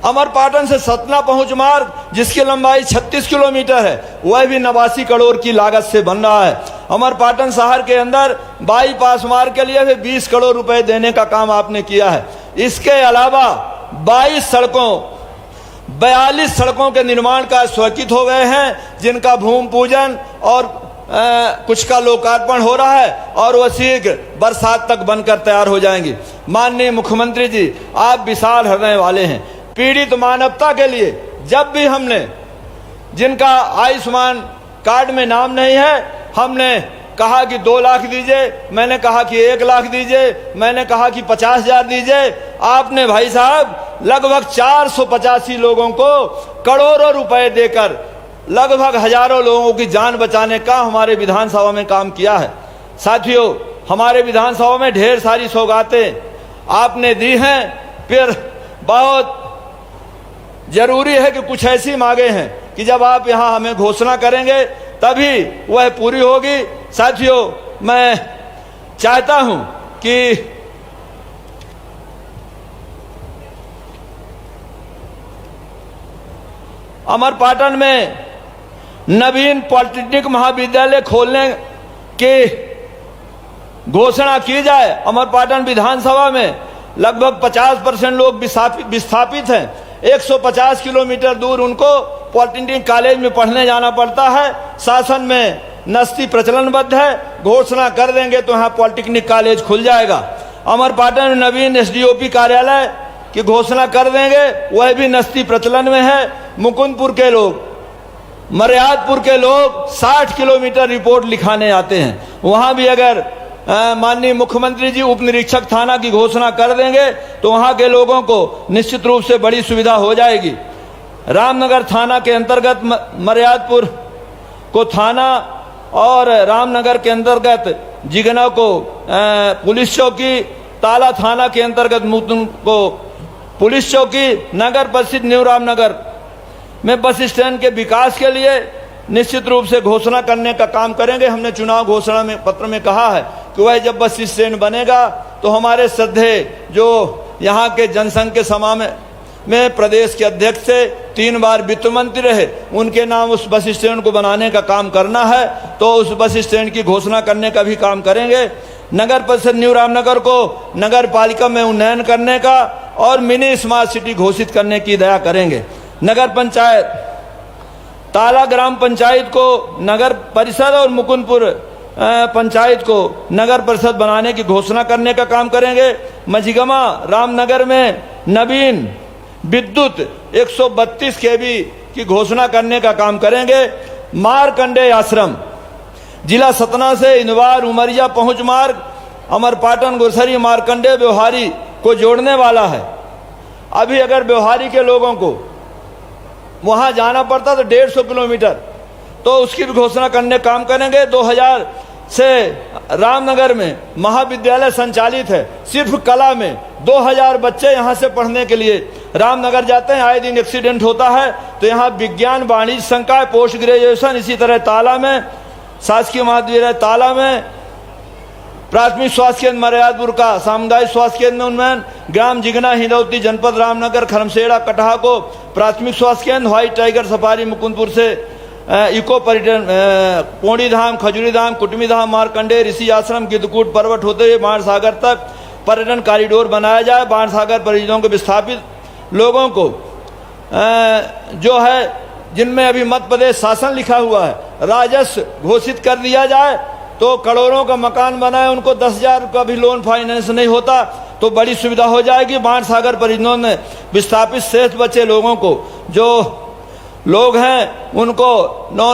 अमरपाटन से सतना पहुंच मार्ग, जिसकी लंबाई 36 किलोमीटर है, वह भी 89 करोड़ की लागत से बन रहा है। अमरपाटन शहर के अंदर बाईपास मार्ग के लिए भी 20 करोड़ रुपए देने का काम आपने किया है। इसके अलावा 42 सड़कों के निर्माण का स्वीकृत हो गए हैं, जिनका भूमि पूजन और कुछ का लोकार्पण हो रहा है और वह शीघ्र बरसात तक बनकर तैयार हो जाएंगी। माननीय मुख्यमंत्री जी, आप विशाल हृदय वाले हैं। पीड़ित मानवता के लिए जब भी हमने, जिनका आयुष्मान कार्ड में नाम नहीं है, हमने कहा कि 2 लाख दीजिए, मैंने कहा कि 1 लाख दीजिए, मैंने कहा कि 50,000 दीजिए। आपने भाई साहब लगभग 485 लोगों को करोड़ों रुपए देकर लगभग हजारों लोगों की जान बचाने का हमारे विधानसभा में काम किया है। साथियों, हमारे विधानसभा में ढेर सारी सौगातें आपने दी हैं। फिर बहुत जरूरी है कि कुछ ऐसी मांगे हैं कि जब आप यहाँ हमें घोषणा करेंगे तभी वह पूरी होगी। साथियों, मैं चाहता हूं कि अमरपाटन में नवीन पॉलिटेक्निक महाविद्यालय खोलने की घोषणा की जाए। अमरपाटन विधानसभा में लगभग 50% लोग विस्थापित हैं। 150 किलोमीटर दूर उनको पॉलिटेक्निक कॉलेज में पढ़ने जाना पड़ता है। शासन में नस्ती प्रचलनबद्ध है, घोषणा कर देंगे तो यहाँ पॉलिटेक्निक कॉलेज खुल जाएगा। अमरपाटन में नवीन एसडीओपी कार्यालय की घोषणा कर देंगे, वह भी नस्ती प्रचलन में है। मुकुंदपुर के लोग, मर्यादपुर के लोग 60 किलोमीटर रिपोर्ट लिखाने आते हैं। वहां भी अगर माननीय मुख्यमंत्री जी उप निरीक्षक थाना की घोषणा कर देंगे तो वहां के लोगों को निश्चित रूप से बड़ी सुविधा हो जाएगी। रामनगर थाना के अंतर्गत मर्यादपुर को थाना और रामनगर के अंतर्गत जिगना को पुलिस चौकी, ताला थाना के अंतर्गत मुतुन को पुलिस चौकी, नगर परिषद न्यू रामनगर में बस स्टैंड के विकास के लिए निश्चित रूप से घोषणा करने का काम करेंगे। हमने चुनाव घोषणा में पत्र में कहा है कि वह जब बस स्टैंड बनेगा तो हमारे श्रद्धे जो यहाँ के जनसंघ के समाज में प्रदेश के अध्यक्ष से 3 बार वित्त मंत्री रहे, उनके नाम उस बस स्टैंड को बनाने का काम करना है, तो उस बस स्टैंड की घोषणा करने का भी काम करेंगे। नगर परिषद न्यू रामनगर को नगर पालिका में उन्नयन करने का और मिनी स्मार्ट सिटी घोषित करने की दया करेंगे। नगर पंचायत ताला ग्राम पंचायत को नगर परिषद और मुकुंदपुर पंचायत को नगर परिषद बनाने की घोषणा करने का काम करेंगे। मझिगमा रामनगर में नवीन विद्युत 132 केवी की घोषणा करने का काम करेंगे। मारकंडे आश्रम जिला सतना से इंदवार उमरिया पहुंच मार्ग अमरपाटन गुरसरी मारकंडे व्यवहारी को जोड़ने वाला है। अभी अगर व्यवहारी के लोगों को वहां जाना पड़ता तो 150 किलोमीटर, तो उसकी भी घोषणा करने काम करेंगे। 2000 से रामनगर में महाविद्यालय संचालित है। सिर्फ कला में 2000 बच्चे यहां से पढ़ने के लिए रामनगर जाते हैं। आए दिन एक्सीडेंट होता है, तो यहाँ विज्ञान वाणिज्य संकाय पोस्ट ग्रेजुएशन, इसी तरह ताला में शासकीय महाविद्यालय ताला में, प्राथमिक स्वास्थ्य केंद्र मर्यादपुर का सामुदायिक स्वास्थ्य केंद्र में उन्नयन, ग्राम जिगना हिंदौती जनपद रामनगर खरमसेड़ा कटहा को प्राथमिक स्वास्थ्य केंद्र, व्हाइट टाइगर सफारी मुकुंदपुर से इको पर्यटन, पौड़ी धाम, खजूरी धाम, कुटमी धाम, मारकंडे, ऋषि आश्रम, गिद्धकूट पर्वत होते हुए बाणसागर तक पर्यटन कॉरिडोर बनाया जाए। बाणसागर परिजनों के विस्थापित लोगों को जो है जिनमें अभी मध्य प्रदेश शासन लिखा हुआ है, राजस्व घोषित कर दिया जाए, तो करोड़ों का मकान बनाए, उनको 10,000 का भी लोन फाइनेंस नहीं होता, तो बड़ी सुविधा हो जाएगी। बाणसागर परिजनों ने विस्थापित शेष बचे लोगों को, जो लोग हैं उनको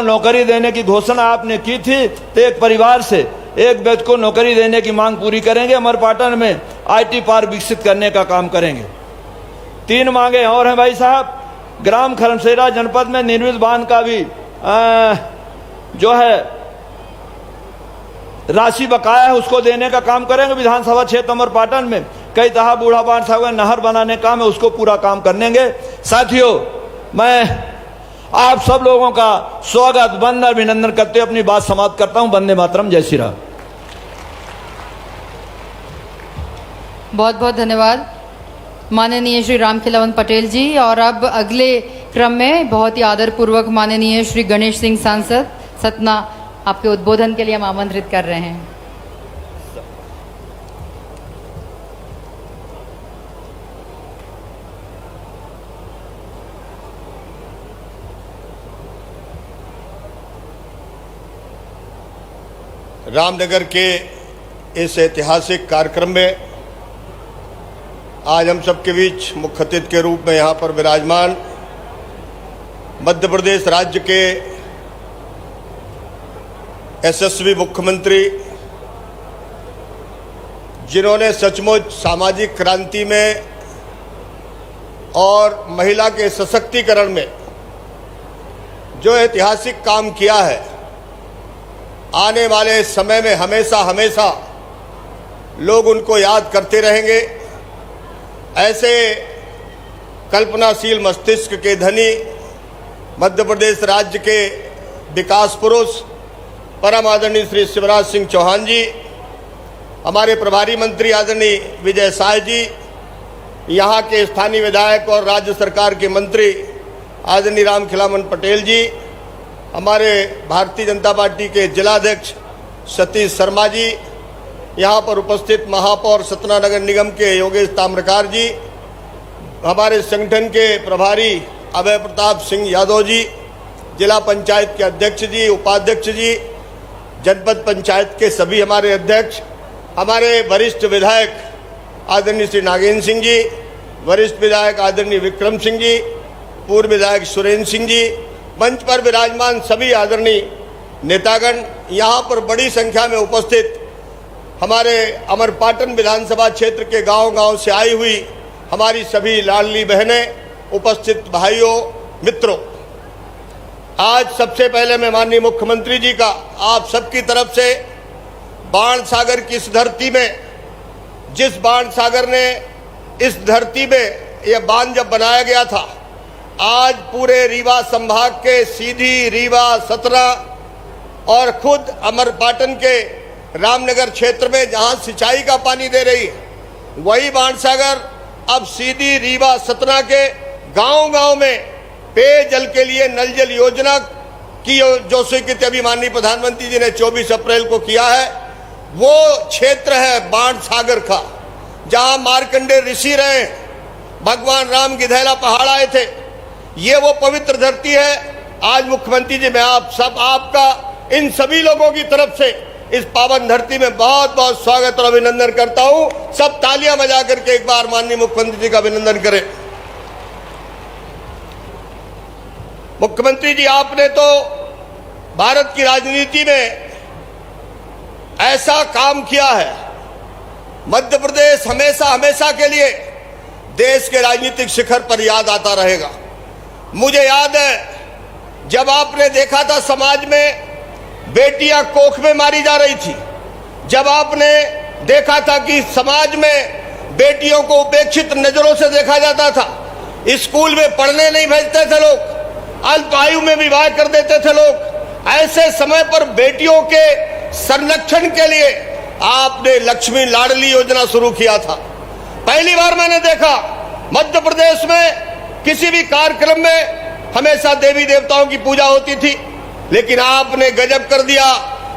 नौकरी देने की घोषणा आपने की थी, तो एक परिवार से एक व्यक्ति को नौकरी देने की मांग पूरी करेंगे। अमरपाटन में IT पार्क विकसित करने का काम करेंगे। 3 मांगे और हैं भाई साहब। ग्राम खरमसेड़ा जनपद में निर्मित बांध का भी जो है राशि बकाया है, उसको देने का काम करेंगे। विधानसभा क्षेत्र अमरपाटन में कई तहा बूढ़ा बांध साहब नहर बनाने काम है, उसको पूरा काम करेंगे। साथियों, मैं आप सब लोगों का स्वागत वंदन अभिनंदन करते हुए अपनी बात समाप्त करता हूं। वंदे मातरम, जय श्री राम। बहुत बहुत धन्यवाद माननीय श्री रामखिलावन पटेल जी। और अब अगले क्रम में बहुत ही आदरपूर्वक माननीय श्री गणेश सिंह सांसद सतना आपके उद्बोधन के लिए हम आमंत्रित कर रहे हैं। रामनगर के इस ऐतिहासिक कार्यक्रम में आज हम सबके बीच मुख्य अतिथि के रूप में यहाँ पर विराजमान मध्य प्रदेश राज्य के यशस्वी मुख्यमंत्री, जिन्होंने सचमुच सामाजिक क्रांति में और महिला के सशक्तिकरण में जो ऐतिहासिक काम किया है, आने वाले समय में हमेशा हमेशा लोग उनको याद करते रहेंगे। ऐसे कल्पनाशील मस्तिष्क के धनी मध्य प्रदेश राज्य के विकास पुरुष परम आदरणीय श्री शिवराज सिंह चौहान जी, हमारे प्रभारी मंत्री आदरणीय विजय साय जी, यहाँ के स्थानीय विधायक और राज्य सरकार के मंत्री आदरणीय राम खिलावन पटेल जी, हमारे भारतीय जनता पार्टी के जिलाध्यक्ष सतीश शर्मा जी, यहाँ पर उपस्थित महापौर सतना नगर निगम के योगेश ताम्रकार जी, हमारे संगठन के प्रभारी अभय प्रताप सिंह यादव जी, जिला पंचायत के अध्यक्ष जी, उपाध्यक्ष जी, जनपद पंचायत के सभी हमारे अध्यक्ष, हमारे वरिष्ठ विधायक आदरणीय श्री नागेंद्र सिंह जी, वरिष्ठ विधायक आदरणीय विक्रम सिंह जी, पूर्व विधायक सुरेंद्र सिंह जी, मंच पर विराजमान सभी आदरणीय नेतागण, यहाँ पर बड़ी संख्या में उपस्थित हमारे अमरपाटन विधानसभा क्षेत्र के गांव-गांव से आई हुई हमारी सभी लाडली बहनें, उपस्थित भाइयों, मित्रों, आज सबसे पहले मैं माननीय मुख्यमंत्री जी का आप सबकी तरफ से बाण सागर की इस धरती में, जिस बाण सागर ने इस धरती में यह बांध जब बनाया गया था, आज पूरे रीवा संभाग के सीधी, रीवा, सतना और खुद अमरपाटन के रामनगर क्षेत्र में जहां सिंचाई का पानी दे रही है, वही बाण सागर अब सीधी, रीवा, सतना के गांव-गांव में पेयजल के लिए नल जल योजना की जो स्वीकृति अभी माननीय प्रधानमंत्री जी ने 24 अप्रैल को किया है, वो क्षेत्र है बाण सागर का, जहां मार्कंडेय ऋषि रहे, भगवान राम गिधैला पहाड़ आए थे। ये वो पवित्र धरती है। आज मुख्यमंत्री जी, मैं आप सब, आपका, इन सभी लोगों की तरफ से इस पावन धरती में बहुत बहुत स्वागत और अभिनंदन करता हूं। सब तालियां बजा करके एक बार माननीय मुख्यमंत्री जी का अभिनंदन करें। मुख्यमंत्री जी, आपने तो भारत की राजनीति में ऐसा काम किया है, मध्य प्रदेश हमेशा हमेशा के लिए देश के राजनीतिक शिखर पर याद आता रहेगा। मुझे याद है जब आपने देखा था समाज में बेटियां कोख में मारी जा रही थी, जब आपने देखा था कि समाज में बेटियों को उपेक्षित नजरों से देखा जाता था, स्कूल में पढ़ने नहीं भेजते थे लोग, अल्प आयु में विवाह कर देते थे लोग, ऐसे समय पर बेटियों के संरक्षण के लिए आपने लक्ष्मी लाडली योजना शुरू किया था। पहली बार मैंने देखा मध्य प्रदेश में किसी भी कार्यक्रम में हमेशा देवी देवताओं की पूजा होती थी, लेकिन आपने गजब कर दिया।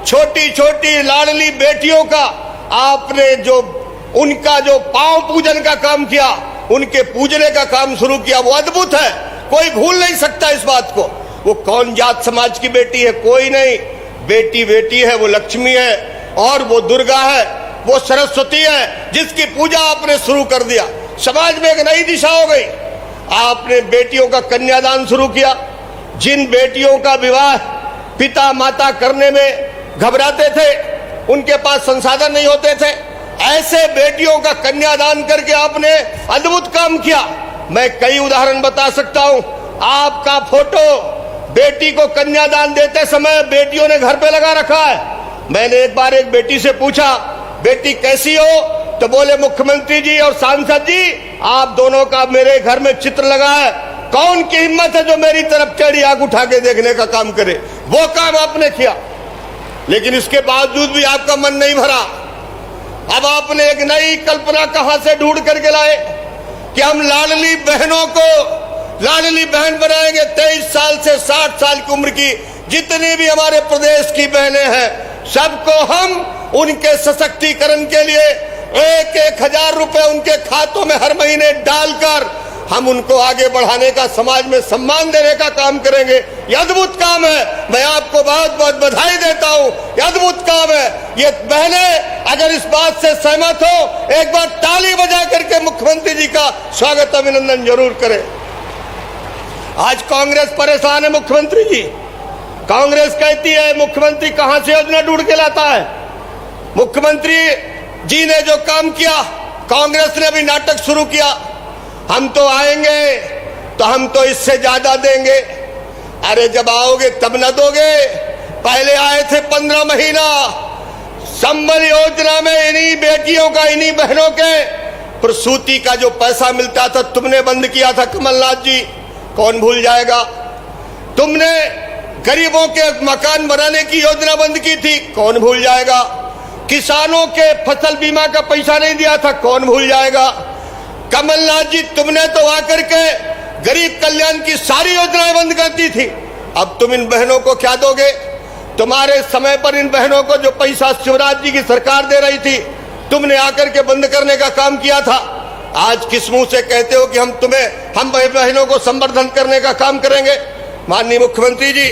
छोटी छोटी लाडली बेटियों का आपने जो उनका जो पांव पूजन का काम किया, उनके पूजने का काम शुरू किया, वो अद्भुत है। कोई भूल नहीं सकता इस बात को। वो कौन जात समाज की बेटी है? कोई नहीं। बेटी बेटी है, वो लक्ष्मी है और वो दुर्गा है, वो सरस्वती है, जिसकी पूजा आपने शुरू कर दिया। समाज में एक नई दिशा हो गई। आपने बेटियों का कन्यादान शुरू किया। जिन बेटियों का विवाह पिता माता करने में घबराते थे, उनके पास संसाधन नहीं होते थे, ऐसे बेटियों का कन्यादान करके आपने अद्भुत काम किया। मैं कई उदाहरण बता सकता हूं। आपका फोटो बेटी को कन्यादान देते समय बेटियों ने घर पे लगा रखा है। मैंने एक बार एक बेटी से पूछा, बेटी कैसी हो? तो बोले, मुख्यमंत्री जी और सांसद जी, आप दोनों का मेरे घर में चित्र लगा है। कौन की हिम्मत है जो मेरी तरफ टेढ़ी आंख उठा के देखने का काम करे? वो काम आपने किया, लेकिन इसके बावजूद भी आपका मन नहीं भरा। अब आपने एक नई कल्पना कहां से ढूंढ करके लाए कि हम लाडली बहनों को लाडली बहन बनाएंगे। 23 साल से 60 साल की उम्र की जितनी भी हमारे प्रदेश की बहनें हैं, सबको हम उनके सशक्तिकरण के लिए 1-1 हजार रुपए उनके खातों में हर महीने डालकर हम उनको आगे बढ़ाने का, समाज में सम्मान देने का काम करेंगे। यह अद्भुत काम है। मैं आपको बहुत बहुत बधाई देता हूं। यह अद्भुत काम है। ये बहनें अगर इस बात से सहमत हो, एक बार ताली बजा करके मुख्यमंत्री जी का स्वागत अभिनंदन जरूर करें। आज कांग्रेस परेशान है। मुख्यमंत्री जी, कांग्रेस कहती है मुख्यमंत्री कहां से योजना ढूंढ के लाता है। मुख्यमंत्री जी ने जो काम किया, कांग्रेस ने अभी नाटक शुरू किया, हम तो आएंगे तो हम तो इससे ज्यादा देंगे। अरे जब आओगे तब न दोगे? पहले आए थे 15 महीना संबल योजना में, इन्हीं बेटियों का, इन्हीं बहनों के प्रसूति का जो पैसा मिलता था तुमने बंद किया था कमलनाथ जी, कौन भूल जाएगा। तुमने गरीबों के मकान बनाने की योजना बंद की थी, कौन भूल जाएगा। किसानों के फसल बीमा का पैसा नहीं दिया था, कौन भूल जाएगा। कमलनाथ जी, तुमने तो आकर के गरीब कल्याण की सारी योजनाएं बंद कर दी थी। अब तुम इन बहनों को क्या दोगे? तुम्हारे समय पर इन बहनों को जो पैसा शिवराज जी की सरकार दे रही थी, तुमने आकर के बंद करने का काम किया था। आज किस मुंह से कहते हो कि हम बहनों को संवर्धन करने का काम करेंगे? माननीय मुख्यमंत्री जी,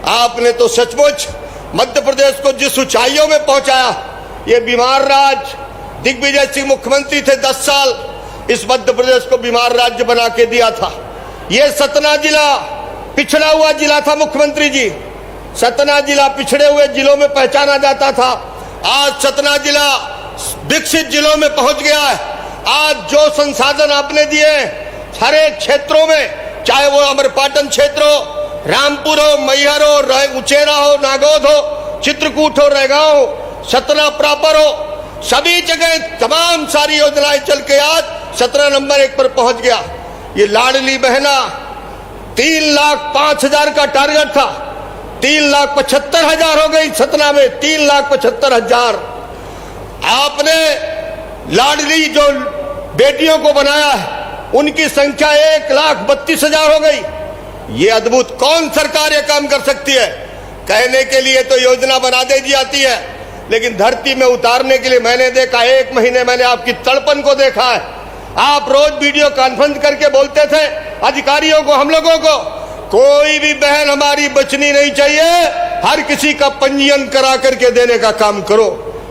आपने तो सचमुच मध्य प्रदेश को जिस ऊंचाइयों में पहुंचाया, ये बीमार राज्य, दिग्विजय सिंह मुख्यमंत्री थे 10 साल, इस मध्य प्रदेश को बीमार राज्य बना के दिया था। ये सतना जिला पिछड़ा हुआ जिला था मुख्यमंत्री जी, सतना जिला पिछड़े हुए जिलों में पहचाना जाता था। आज सतना जिला विकसित जिलों में पहुंच गया है। आज जो संसाधन आपने दिए हर एक क्षेत्रों में, चाहे वो अमरपाटन क्षेत्र हो, रामपुर हो, मैहर हो, उचेरा हो, नागौद हो, चित्रकूट हो, रेगांव हो, सतना प्रॉपर हो, सभी जगह तमाम सारी योजनाएं चल के आज 17 नंबर 1 पर पहुंच गया। ये लाडली बहना 3,05,000 का टारगेट था, 3,75,000 हो गई सतना में, 3,75,000। आपने लाडली जो बेटियों को बनाया है, उनकी संख्या 1,32,000 हो गई। ये अद्भुत कौन सरकार ये काम कर सकती है? कहने के लिए तो योजना बना दे दी जाती है, लेकिन धरती में उतारने के लिए मैंने देखा, 1 महीने मैंने आपकी तड़पन को देखा है। आप रोज वीडियो कॉन्फ्रेंस करके बोलते थे अधिकारियों को, हम लोगों को, कोई भी बहन हमारी बचनी नहीं चाहिए, हर किसी का पंजीयन करा करके देने का काम करो।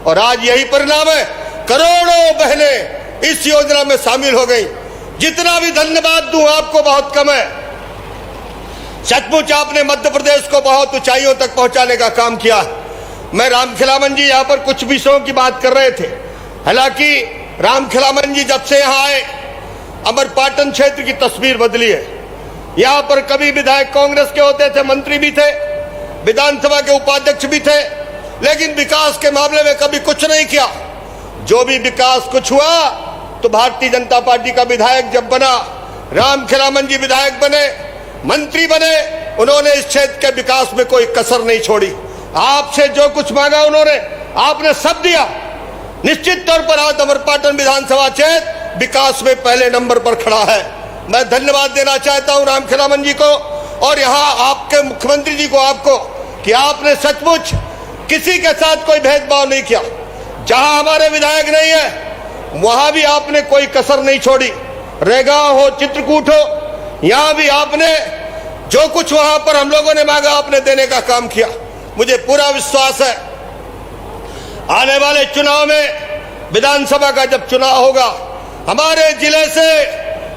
और आज यही परिणाम है, करोड़ों बहनें इस योजना में शामिल हो गई। जितना भी धन्यवाद दूं आपको बहुत कम है। सचमुच आपने मध्य प्रदेश को बहुत ऊंचाइयों तक पहुंचाने का काम किया। मैं रामखिलावन जी यहाँ पर कुछ विषयों की बात कर रहे थे। हालांकि रामखिलावन जी जब से यहाँ आए, अमरपाटन क्षेत्र की तस्वीर बदली है। यहाँ पर कभी विधायक कांग्रेस के होते थे, मंत्री भी थे, विधानसभा के उपाध्यक्ष भी थे, लेकिन विकास के मामले में कभी कुछ नहीं किया। जो भी विकास कुछ हुआ तो भारतीय जनता पार्टी का विधायक जब बना, रामखिलावन जी विधायक बने, मंत्री बने, उन्होंने इस क्षेत्र के विकास में कोई कसर नहीं छोड़ी। आपसे जो कुछ मांगा उन्होंने, आपने सब दिया। निश्चित तौर पर आज अमरपाटन विधानसभा क्षेत्र विकास में पहले नंबर पर खड़ा है। मैं धन्यवाद देना चाहता हूं रामखिलावन जी को और यहाँ आपके मुख्यमंत्री जी को, आपको, कि आपने सचमुच किसी के साथ कोई भेदभाव नहीं किया। जहां हमारे विधायक नहीं है वहां भी आपने कोई कसर नहीं छोड़ी। रेगांव हो, चित्रकूट हो, यहां भी आपने जो कुछ वहां पर हम लोगों ने मांगा आपने देने का काम किया। मुझे पूरा विश्वास है आने वाले चुनाव में, विधानसभा का जब चुनाव होगा, हमारे जिले से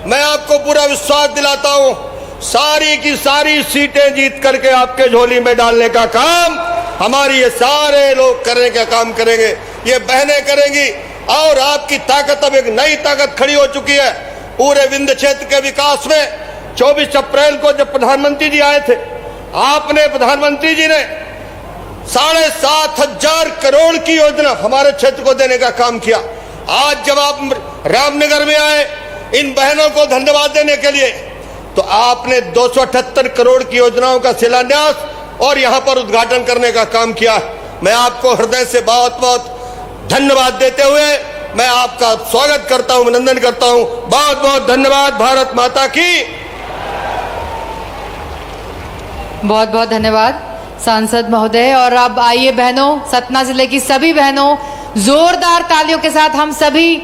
मैं आपको पूरा विश्वास दिलाता हूं, सारी की सारी सीटें जीत करके आपके झोली में डालने का काम हमारी ये सारे लोग करने का काम करेंगे, ये बहनें करेंगी। और आपकी ताकत, अब एक नई ताकत खड़ी हो चुकी है पूरे विंध्य क्षेत्र के विकास में। 24 अप्रैल को जब प्रधानमंत्री जी आए थे, आपने, प्रधानमंत्री जी ने 7,500 करोड़ की योजना हमारे क्षेत्र को देने का काम किया। आज जब आप रामनगर में आए इन बहनों को धन्यवाद देने के लिए, तो आपने 278 करोड़ की योजनाओं का शिलान्यास और यहां पर उद्घाटन करने का काम किया। मैं आपको हृदय से बहुत बहुत धन्यवाद देते हुए मैं आपका स्वागत करता हूं, अभिनंदन करता हूं। बहुत बहुत धन्यवाद। भारत माता की। बहुत बहुत धन्यवाद सांसद महोदय। और अब आइए बहनों, सतना जिले की सभी बहनों, जोरदार तालियों के साथ हम सभी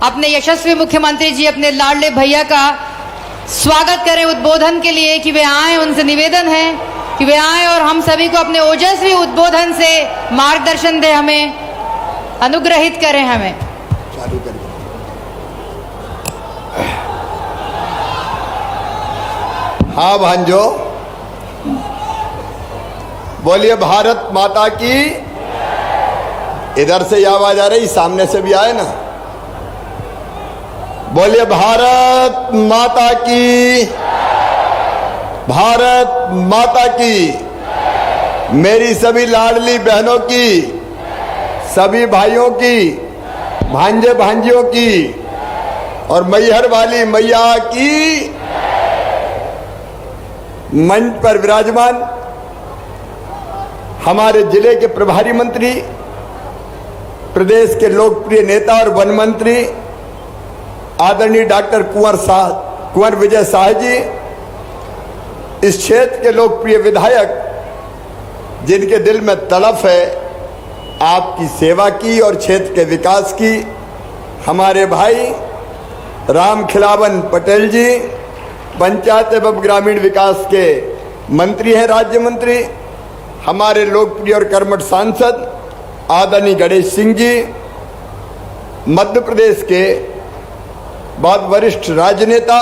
अपने यशस्वी मुख्यमंत्री जी, अपने लाडले भैया का स्वागत करें उद्बोधन के लिए, कि वे आए। उनसे निवेदन है कि वे आए और हम सभी को अपने ओजस्वी उद्बोधन से मार्गदर्शन दे, हमें अनुग्रहित करें। हमें हाँ भांजो, बोलिए भारत माता की। इधर से आवाज आ रही, सामने से भी आए ना। बोलिए भारत माता की, भारत माता की। मेरी सभी लाडली बहनों की, सभी भाइयों की, भांजे भांजियों की और मैहर वाली मैया की। मंच पर विराजमान हमारे जिले के प्रभारी मंत्री, प्रदेश के लोकप्रिय नेता और वन मंत्री आदरणीय डॉक्टर कुंवर साहब, कुंवर विजय शाह जी, इस क्षेत्र के लोकप्रिय विधायक, जिनके दिल में तड़प है आपकी सेवा की और क्षेत्र के विकास की, हमारे भाई राम खिलावन पटेल जी, पंचायत एवं ग्रामीण विकास के मंत्री हैं, राज्य मंत्री, हमारे लोकप्रिय और कर्मठ सांसद आदरणीय गणेश सिंह जी, मध्य प्रदेश के बहुत वरिष्ठ राजनेता,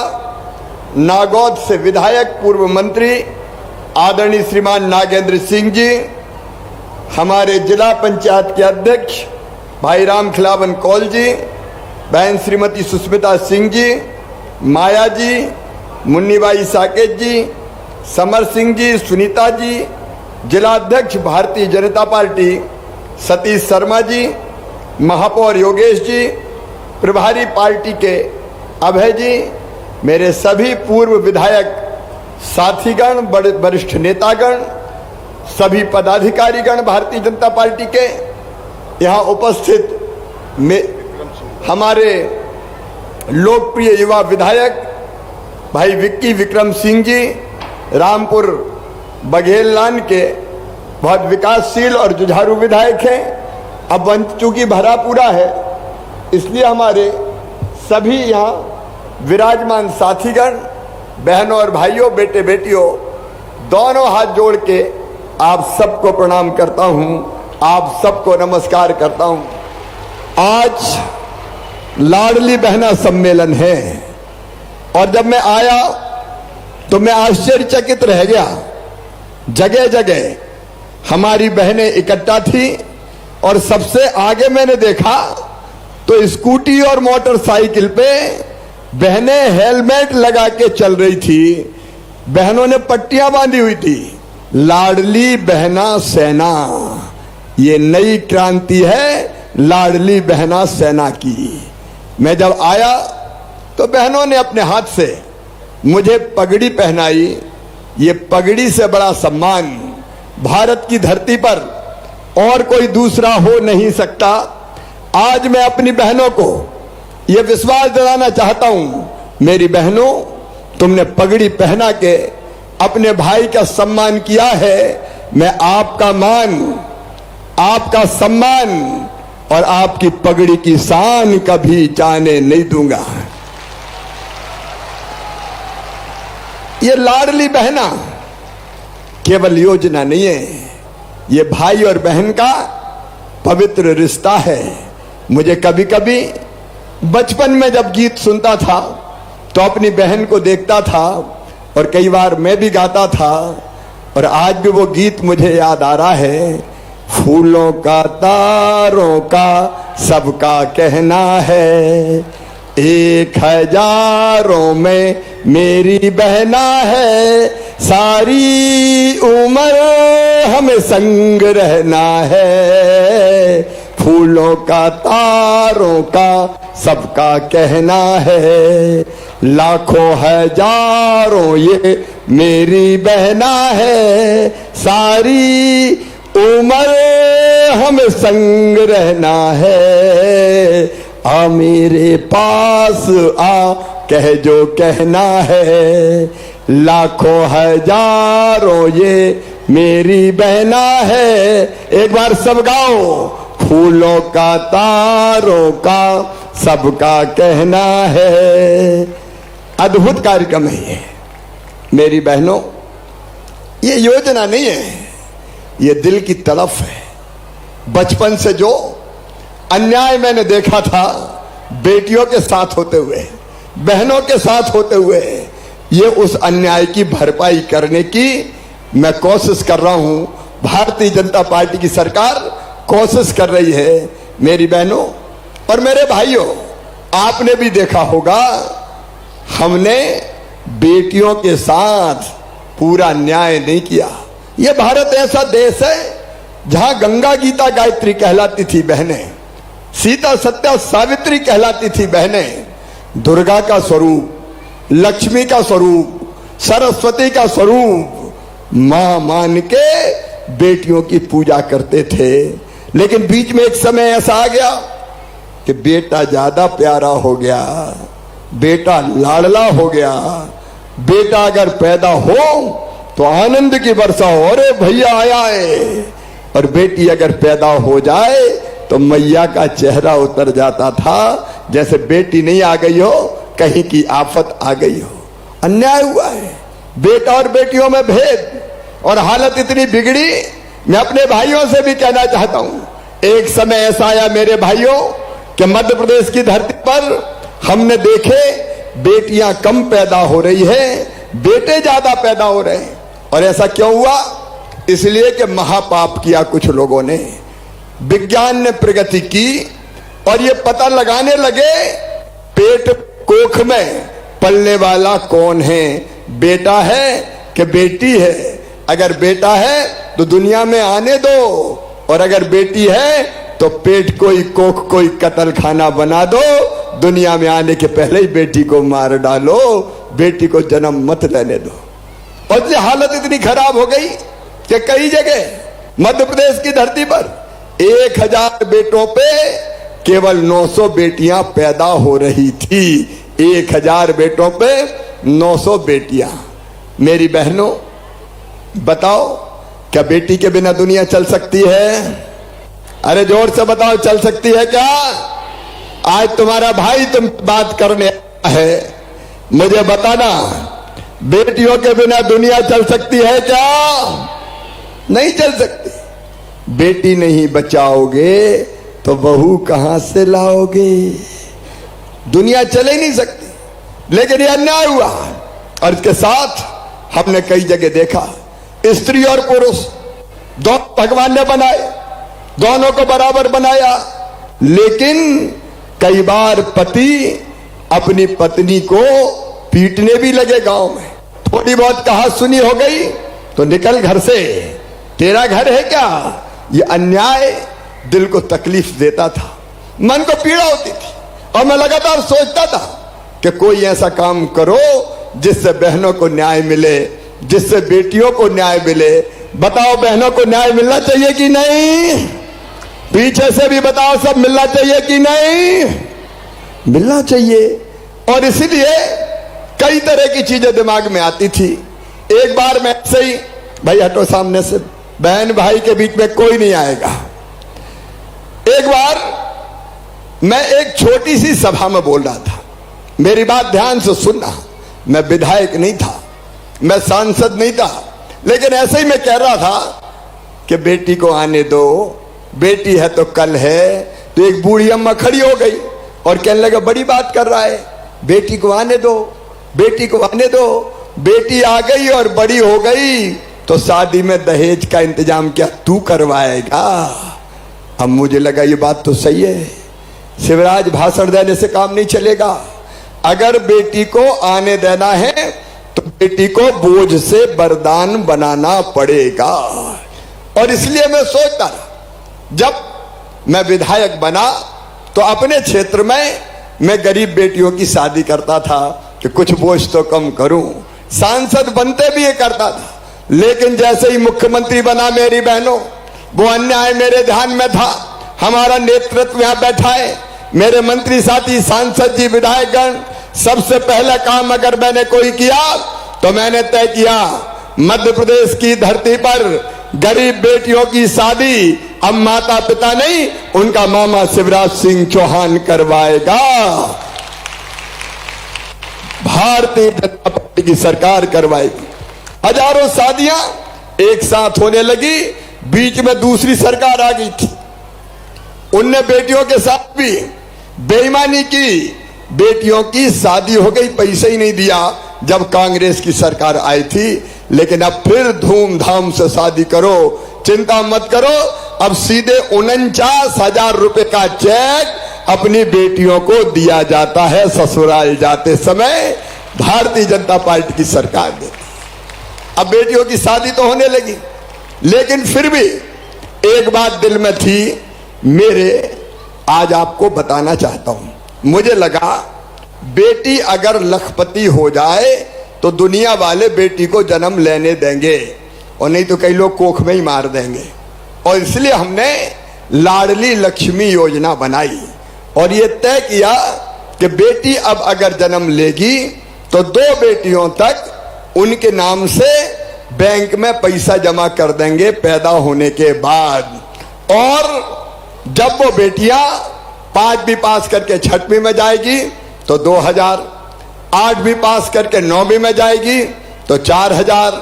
नागौद से विधायक पूर्व मंत्री आदरणीय श्रीमान नागेंद्र सिंह जी, हमारे जिला पंचायत के अध्यक्ष भाई राम खिलावन कौल जी, बहन श्रीमती सुस्मिता सिंह जी, माया जी, मुन्नीबाई साकेत जी, समर सिंह जी, सुनीता जी, जिला अध्यक्ष भारतीय जनता पार्टी सतीश शर्मा जी, महापौर योगेश जी, प्रभारी पार्टी के अभय जी, मेरे सभी पूर्व विधायक साथीगण, बड़े वरिष्ठ नेतागण, सभी पदाधिकारीगण भारतीय जनता पार्टी के यहाँ उपस्थित हमारे लोकप्रिय युवा विधायक भाई विक्की विक्रम सिंह जी, रामपुर बघेललान के बहुत विकासशील और जुझारू विधायक हैं। अब चूंकि भरा पूरा है, इसलिए हमारे सभी यहाँ विराजमान साथीगण, बहनों और भाइयों, बेटे बेटियों, दोनों हाथ जोड़ के आप सबको प्रणाम करता हूँ, आप सबको नमस्कार करता हूँ। आज लाडली बहना सम्मेलन है और जब मैं आया तो मैं आश्चर्यचकित रह गया। जगह जगह हमारी बहनें इकट्ठा थी और सबसे आगे मैंने देखा तो स्कूटी और मोटरसाइकिल पे बहनें हेलमेट लगा के चल रही थी, बहनों ने पट्टियां बांधी हुई थी। लाडली बहना सेना, ये नई क्रांति है लाडली बहना सेना की। मैं जब आया तो बहनों ने अपने हाथ से मुझे पगड़ी पहनाई। ये पगड़ी से बड़ा सम्मान भारत की धरती पर और कोई दूसरा हो नहीं सकता। आज मैं अपनी बहनों को यह विश्वास दिलाना चाहता हूं, मेरी बहनों, तुमने पगड़ी पहना के अपने भाई का सम्मान किया है। मैं आपका मान, आपका सम्मान और आपकी पगड़ी की शान कभी जाने नहीं दूंगा। ये लाडली बहना केवल योजना नहीं है, ये भाई और बहन का पवित्र रिश्ता है। मुझे कभी कभी बचपन में जब गीत सुनता था तो अपनी बहन को देखता था और कई बार मैं भी गाता था और आज भी वो गीत मुझे याद आ रहा है। फूलों का तारों का सबका कहना है, 1000 में मेरी बहना है, सारी उम्र हमें संग रहना है। फूलों का तारों का सबका कहना है, लाखों हजारों ये मेरी बहना है, सारी उम्र हमें संग रहना है। आ मेरे पास आ कह जो कहना है, लाखों हजारों ये मेरी बहना है। एक बार सब गाओ, फूलों का तारों का सबका कहना है। अद्भुत कार्यक्रम है ये मेरी बहनों। ये योजना नहीं है, ये दिल की तड़प है। बचपन से जो अन्याय मैंने देखा था बेटियों के साथ होते हुए, बहनों के साथ होते हुए, ये उस अन्याय की भरपाई करने की मैं कोशिश कर रहा हूं। भारतीय जनता पार्टी की सरकार कोशिश कर रही है। मेरी बहनों और मेरे भाइयों, आपने भी देखा होगा, हमने बेटियों के साथ पूरा न्याय नहीं किया। यह भारत ऐसा देश है जहां गंगा गीता गायत्री कहलाती थी बहनें, सीता सत्या सावित्री कहलाती थी बहनें, दुर्गा का स्वरूप, लक्ष्मी का स्वरूप, सरस्वती का स्वरूप मां मान के बेटियों की पूजा करते थे। लेकिन बीच में एक समय ऐसा आ गया कि बेटा ज्यादा प्यारा हो गया, बेटा लाडला हो गया, बेटा अगर पैदा हो तो आनंद की वर्षा हो, अरे भैया आया है। और बेटी अगर पैदा हो जाए तो मैया का चेहरा उतर जाता था, जैसे बेटी नहीं आ गई हो, कहीं की आफत आ गई हो। अन्याय हुआ है, बेटा और बेटियों में भेद, और हालत इतनी बिगड़ी। मैं अपने भाइयों से भी कहना चाहता हूं, एक समय ऐसा आया मेरे भाइयों कि मध्य प्रदेश की धरती पर हमने देखे बेटियां कम पैदा हो रही है, बेटे ज्यादा पैदा हो रहे हैं। और ऐसा क्यों हुआ? इसलिए कि महापाप किया कुछ लोगों ने। विज्ञान ने प्रगति की और ये पता लगाने लगे पेट कोख में पलने वाला कौन है, बेटा है कि बेटी है। अगर बेटा है तो दुनिया में आने दो, और अगर बेटी है तो पेट कोई कोख कोई कत्ल खाना बना दो, दुनिया में आने के पहले ही बेटी को मार डालो, बेटी को जन्म मत लेने दो। और ये हालत इतनी खराब हो गई कि कई जगह मध्य प्रदेश की धरती पर 1000 बेटों पे केवल 900 बेटियां पैदा हो रही थी। 1000 बेटों पे 900 बेटियां। मेरी बहनों, बताओ क्या बेटी के बिना दुनिया चल सकती है? अरे जोर से बताओ, चल सकती है क्या? आज तुम्हारा भाई तुम बात करने आया है, मुझे बताना, बेटियों के बिना दुनिया चल सकती है क्या? नहीं चल सकती। बेटी नहीं बचाओगे तो बहू कहां से लाओगे? दुनिया चल ही नहीं सकती। लेकिन यह अन्याय हुआ, और इसके साथ हमने कई जगह देखा स्त्री और पुरुष दोनों भगवान ने बनाए, दोनों को बराबर बनाया, लेकिन कई बार पति अपनी पत्नी को पीटने भी लगे। गांव में थोड़ी बहुत कहा सुनी हो गई तो निकल घर से, तेरा घर है क्या? ये अन्याय दिल को तकलीफ देता था, मन को पीड़ा होती थी। और मैं लगातार सोचता था कि कोई ऐसा काम करो जिससे बहनों को न्याय मिले, जिससे बेटियों को न्याय मिले। बताओ, बहनों को न्याय मिलना चाहिए कि नहीं? पीछे से भी बताओ, सब मिलना चाहिए कि नहीं? मिलना चाहिए। और इसीलिए कई तरह की चीजें दिमाग में आती थी। एक बार मैं ऐसे ही, भाई हटो सामने से, बहन भाई के बीच में कोई नहीं आएगा। एक बार मैं एक छोटी सी सभा में बोल रहा था, मेरी बात ध्यान से सुनना। मैं विधायक नहीं था, मैं सांसद नहीं था, लेकिन ऐसे ही मैं कह रहा था कि बेटी को आने दो, बेटी है तो कल है। तो एक बूढ़ी अम्मा खड़ी हो गई और कहने लगा, बड़ी बात कर रहा है, बेटी को आने दो, बेटी को आने दो। बेटी आ गई और बड़ी हो गई तो शादी में दहेज का इंतजाम क्या तू करवाएगा? अब मुझे लगा ये बात तो सही है, शिवराज भाषण देने से काम नहीं चलेगा। अगर बेटी को आने देना है तो बेटी को बोझ से वरदान बनाना पड़ेगा। और इसलिए मैं सोचता रहा, जब मैं विधायक बना तो अपने क्षेत्र में मैं गरीब बेटियों की शादी करता था कि कुछ बोझ तो कम करूं। सांसद बनते भी ये करता था, लेकिन जैसे ही मुख्यमंत्री बना मेरी बहनों, वो अन्याय मेरे ध्यान में था। हमारा नेतृत्व यहां बैठा है, मेरे मंत्री साथी, सांसद जी, विधायकगण। सबसे पहला काम अगर मैंने कोई किया तो मैंने तय किया, मध्य प्रदेश की धरती पर गरीब बेटियों की शादी अब माता पिता नहीं, उनका मामा शिवराज सिंह चौहान करवाएगा। भारतीय जनता पार्टी की सरकार करवाएगी। हजारों शादियां एक साथ होने लगी, बीच में दूसरी सरकार आ गई थी, उनने बेटियों के साथ भी बेईमानी की, बेटियों की शादी हो गई, पैसे ही नहीं दिया जब कांग्रेस की सरकार आई थी। लेकिन अब फिर धूमधाम से शादी करो, चिंता मत करो। अब सीधे 49,000 रुपए का चेक अपनी बेटियों को दिया जाता है ससुराल जाते समय, भारतीय जनता पार्टी की सरकार देती। अब बेटियों की शादी तो होने लगी, लेकिन फिर भी एक बात दिल में थी मेरे, आज आपको बताना चाहता हूं। मुझे लगा बेटी अगर लखपति हो जाए तो दुनिया वाले बेटी को जन्म लेने देंगे, और नहीं तो कई लोग कोख में ही मार देंगे। और इसलिए हमने लाडली लक्ष्मी योजना बनाई और ये तय किया कि बेटी अब अगर जन्म लेगी तो 2 बेटियों तक उनके नाम से बैंक में पैसा जमा कर देंगे पैदा होने के बाद। और जब वो बेटियां 5वीं पास करके 6वीं में जाएगी तो 2000, 8वीं पास करके 9वीं में जाएगी तो 4000,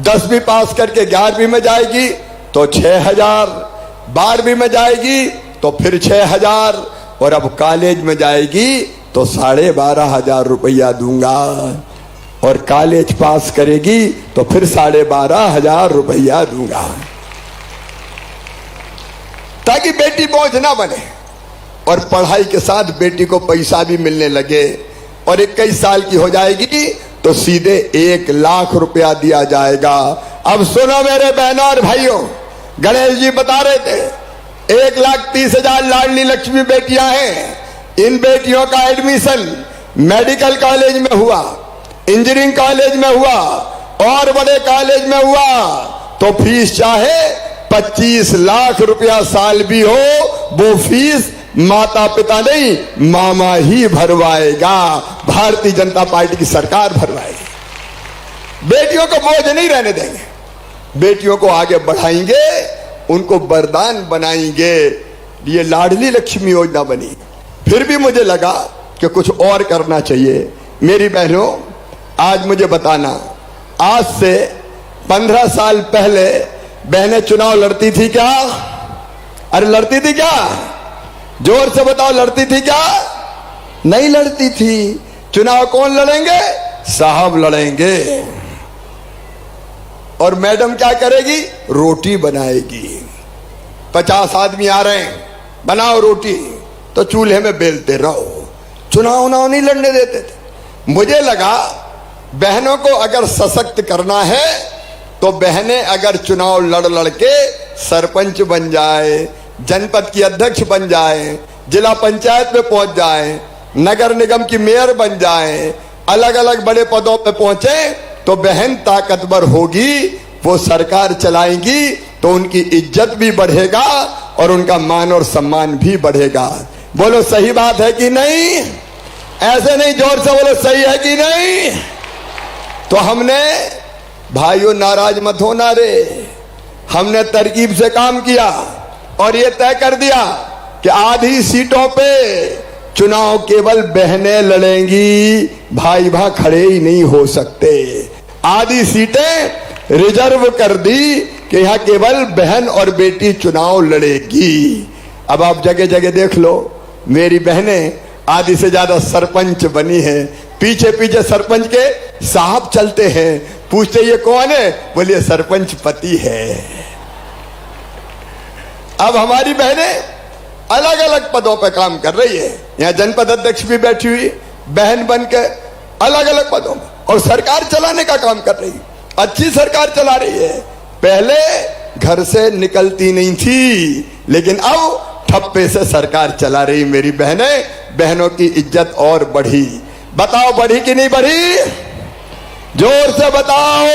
10वीं पास करके 11वीं में जाएगी तो 6000, 12वीं में जाएगी तो फिर 6000, और अब कॉलेज में जाएगी तो 12,500 रुपया दूंगा, और कॉलेज पास करेगी तो फिर 12,500 रुपया दूंगा, ताकि बेटी बोझ ना बने। और पढ़ाई के साथ बेटी को पैसा भी मिलने लगे, और 21 साल की हो जाएगी तो सीधे 1 लाख रुपया दिया जाएगा। अब सुनो मेरे बहनों और भाइयों, गणेश जी बता रहे थे 1,30,000 लाडली लक्ष्मी बेटियां हैं। इन बेटियों का एडमिशन मेडिकल कॉलेज में हुआ, इंजीनियरिंग कॉलेज में हुआ और बड़े कॉलेज में हुआ तो फीस चाहे 25 लाख रुपया साल भी हो, वो फीस माता पिता नहीं मामा ही भरवाएगा, भारतीय जनता पार्टी की सरकार भरवाएगी। बेटियों को बोझ नहीं रहने देंगे, बेटियों को आगे बढ़ाएंगे, उनको वरदान बनाएंगे। ये लाडली लक्ष्मी योजना बनी। फिर भी मुझे लगा कि कुछ और करना चाहिए। मेरी बहनों, आज मुझे बताना, आज से 15 साल पहले बहनें चुनाव लड़ती थी क्या? अरे लड़ती थी क्या? जोर से बताओ, लड़ती थी क्या? नहीं लड़ती थी। चुनाव कौन लड़ेंगे? साहब लड़ेंगे। और मैडम क्या करेगी? रोटी बनाएगी। 50 आदमी आ रहे हैं, बनाओ रोटी, तो चूल्हे में बेलते रहो। चुनाव नहीं लड़ने देते थे। मुझे लगा बहनों को अगर सशक्त करना है तो बहनें अगर चुनाव लड़ के सरपंच बन जाए, जनपद की अध्यक्ष बन जाए, जिला पंचायत में पहुंच जाए, नगर निगम की मेयर बन जाए, अलग अलग बड़े पदों पे पहुंचे तो बहन ताकतवर होगी, वो सरकार चलाएंगी तो उनकी इज्जत भी बढ़ेगा और उनका मान और सम्मान भी बढ़ेगा। बोलो सही बात है कि नहीं? ऐसे नहीं, जोर से बोलो सही है कि नहीं? तो हमने, भाइयों नाराज मत होना रे, हमने तरकीब से काम किया और ये तय कर दिया कि आधी सीटों पे चुनाव केवल बहनें लड़ेंगी, भाई वहां खड़े ही नहीं हो सकते। आधी सीटें रिजर्व कर दी कि यहां केवल बहन और बेटी चुनाव लड़ेगी। अब आप जगह जगह देख लो, मेरी बहनें आधी से ज्यादा सरपंच बनी है। पीछे पीछे सरपंच के साहब चलते हैं, पूछते ये कौन है? बोलिए सरपंच पति है। अब हमारी बहनें अलग अलग पदों पर काम कर रही है। यहाँ जनपद अध्यक्ष भी बैठी हुई बहन बन के अलग अलग पदों में, और सरकार चलाने का काम कर रही, अच्छी सरकार चला रही है। पहले घर से निकलती नहीं थी, लेकिन अब ठप्पे से सरकार चला रही। मेरी बहनों की इज्जत और बढ़ी। बताओ बढ़ी कि नहीं बढ़ी? जोर से बताओ।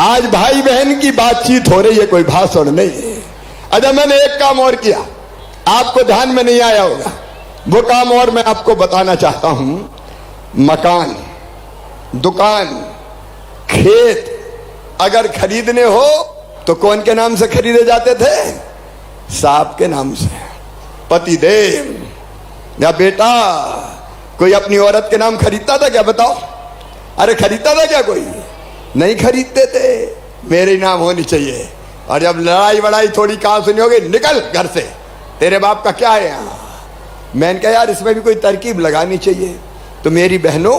आज भाई बहन की बातचीत हो रही है, कोई भाषण नहीं। अच्छा, मैंने एक काम और किया, आपको ध्यान में नहीं आया होगा, वो काम और मैं आपको बताना चाहता हूं। मकान, दुकान, खेत अगर खरीदने हो तो कौन के नाम से खरीदे जाते थे? साहब के नाम से। पतिदेव या बेटा, कोई अपनी औरत के नाम खरीदता था क्या? बताओ। अरे खरीदता था क्या? कोई नहीं खरीदते थे। मेरे नाम होनी चाहिए। और जब लड़ाई वड़ाई थोड़ी कहां सुनी होगी, निकल घर से, तेरे बाप का क्या है यहां। मैंने कहा यार इसमें भी कोई तरकीब लगानी चाहिए। तो मेरी बहनों,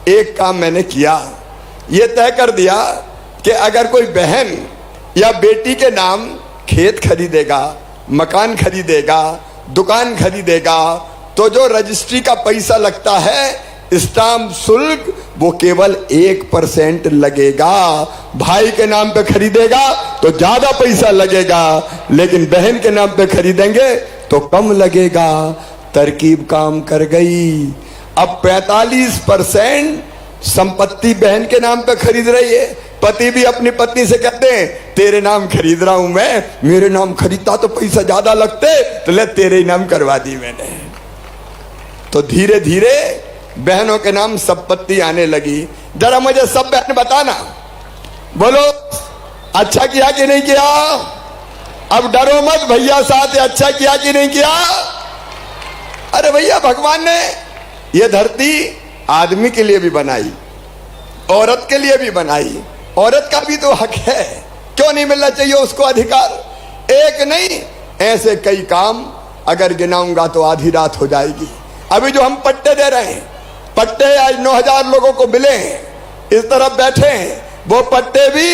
एक काम मैंने किया, ये तय कर दिया कि अगर कोई बहन या बेटी के नाम खेत खरीदेगा, मकान खरीदेगा, दुकान खरीदेगा, तो जो रजिस्ट्री का पैसा लगता है, स्टाम्प शुल्क, वो केवल 1% लगेगा। भाई के नाम पे खरीदेगा तो ज्यादा पैसा लगेगा, लेकिन बहन के नाम पे खरीदेंगे तो कम लगेगा। तरकीब काम कर गई। अब 45% संपत्ति बहन के नाम पे खरीद रही है। पति भी अपनी पत्नी से कहते हैं तेरे नाम खरीद रहा हूं मैं, मेरे नाम खरीदता तो पैसा ज्यादा लगते, तो ले तेरे नाम करवा दी मैंने। तो धीरे धीरे बहनों के नाम संपत्ति आने लगी। जरा मुझे सब बहन बताना, बोलो अच्छा किया कि नहीं किया? अब डरो मत, भैया साथ अच्छा किया कि नहीं किया? अरे भैया, भगवान ने ये धरती आदमी के लिए भी बनाई, औरत के लिए भी बनाई। औरत का भी तो हक है, क्यों नहीं मिलना चाहिए उसको अधिकार? एक नहीं, ऐसे कई काम अगर गिनाऊंगा तो आधी रात हो जाएगी। अभी जो हम पट्टे दे रहे हैं, पट्टे आज 9,000 लोगों को मिले हैं, इस तरफ बैठे हैं, वो पट्टे भी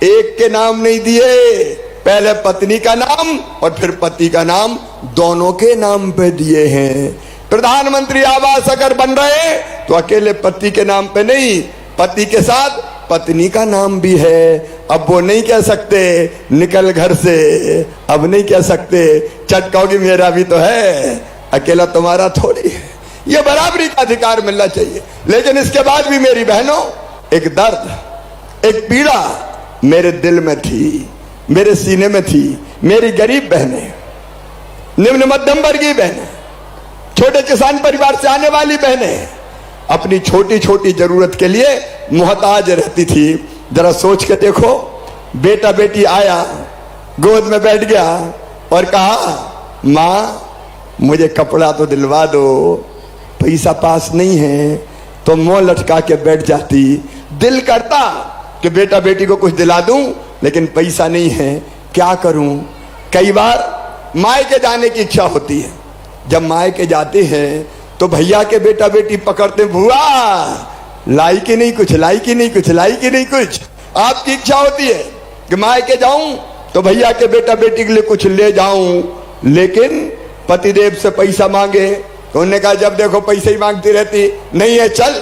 एक के नाम नहीं दिए, पहले पत्नी का नाम और फिर पति का नाम, दोनों के नाम पे दिए हैं। प्रधानमंत्री आवास अगर बन रहे हैं तो अकेले पति के नाम पे नहीं, पति के साथ पत्नी का नाम भी है। अब वो नहीं कह सकते निकल घर से, अब नहीं कह सकते चटकाओगी मेरा भी तो है, अकेला तुम्हारा थोड़ी है। ये बराबरी का अधिकार मिलना चाहिए। लेकिन इसके बाद भी मेरी बहनों, एक दर्द, एक पीड़ा मेरे दिल में थी, मेरे सीने में थी। मेरी गरीब बहनें, निम्न मध्यम वर्गीय बहनें, छोटे किसान परिवार से आने वाली बहनें अपनी छोटी छोटी जरूरत के लिए मुहताज रहती थी। जरा सोच के देखो, बेटा बेटी आया, गोद में बैठ गया और कहा माँ मुझे कपड़ा तो दिलवा दो, पैसा पास नहीं है, तो मुंह लटका के बैठ जाती। दिल करता कि बेटा बेटी को कुछ दिला दूं, लेकिन पैसा नहीं है, क्या करूं? कई बार मायके जाने की इच्छा होती है। जब मायके जाते हैं तो भैया के बेटा बेटी पकड़ते, बुआ लाई कि नहीं कुछ, लाई कि नहीं कुछ, लाई कि नहीं कुछ। आपकी इच्छा होती है कि मायके जाऊं तो भैया के बेटा बेटी के लिए कुछ ले जाऊं, लेकिन पतिदेव से पैसा मांगे तो उन्होंने कहा जब देखो पैसे ही मांगती रहती, नहीं है चल,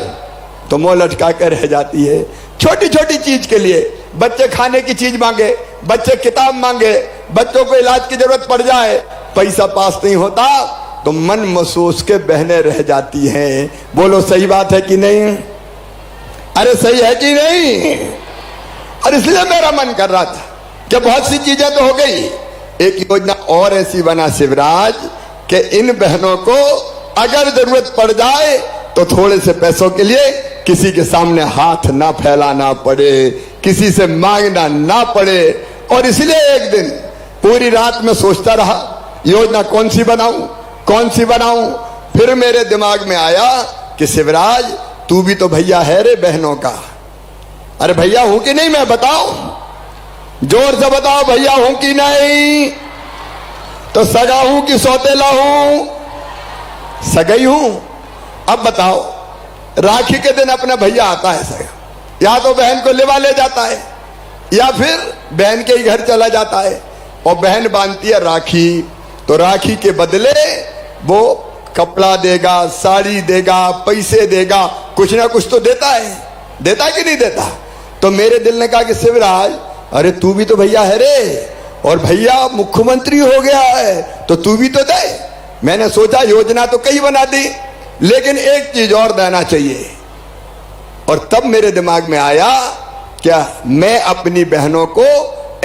तो मुंह लटका कर रह जाती है। छोटी छोटी चीज के लिए, बच्चे खाने की चीज मांगे, बच्चे किताब मांगे, बच्चों को इलाज की जरूरत पड़ जाए, पैसा पास नहीं होता तो मन महसूस के बहने रह जाती हैं। बोलो सही बात है कि नहीं? अरे सही है कि नहीं? और इसलिए मेरा मन कर रहा था कि बहुत सी चीजें तो हो गई, एक योजना और ऐसी बना शिवराज कि इन बहनों को अगर जरूरत पड़ जाए तो थोड़े से पैसों के लिए किसी के सामने हाथ ना फैलाना पड़े, किसी से मांगना ना पड़े। और इसलिए एक दिन पूरी रात में सोचता रहा योजना कौन सी बनाऊं, कौन सी बनाऊं। फिर मेरे दिमाग में आया कि शिवराज तू भी तो भैया है रे बहनों का। अरे भैया हूं कि नहीं मैं? बताओ, जोर से बताओ, भैया हूं कि नहीं? तो सगा हूं कि सौतेला हूं? सगाई हूं। अब बताओ, राखी के दिन अपना भैया आता है सगा, या तो बहन को लेवा ले जाता है या फिर बहन के ही घर चला जाता है, और बहन बांधती है राखी, तो राखी के बदले वो कपड़ा देगा, साड़ी देगा, पैसे देगा, कुछ ना कुछ तो देता है। देता कि नहीं देता? तो मेरे दिल ने कहा कि शिवराज अरे तू भी तो भैया है रे, और भैया मुख्यमंत्री हो गया है तो तू भी तो दे। मैंने सोचा योजना तो कई बना दी, लेकिन एक चीज और देना चाहिए। और तब मेरे दिमाग में आया क्या मैं अपनी बहनों को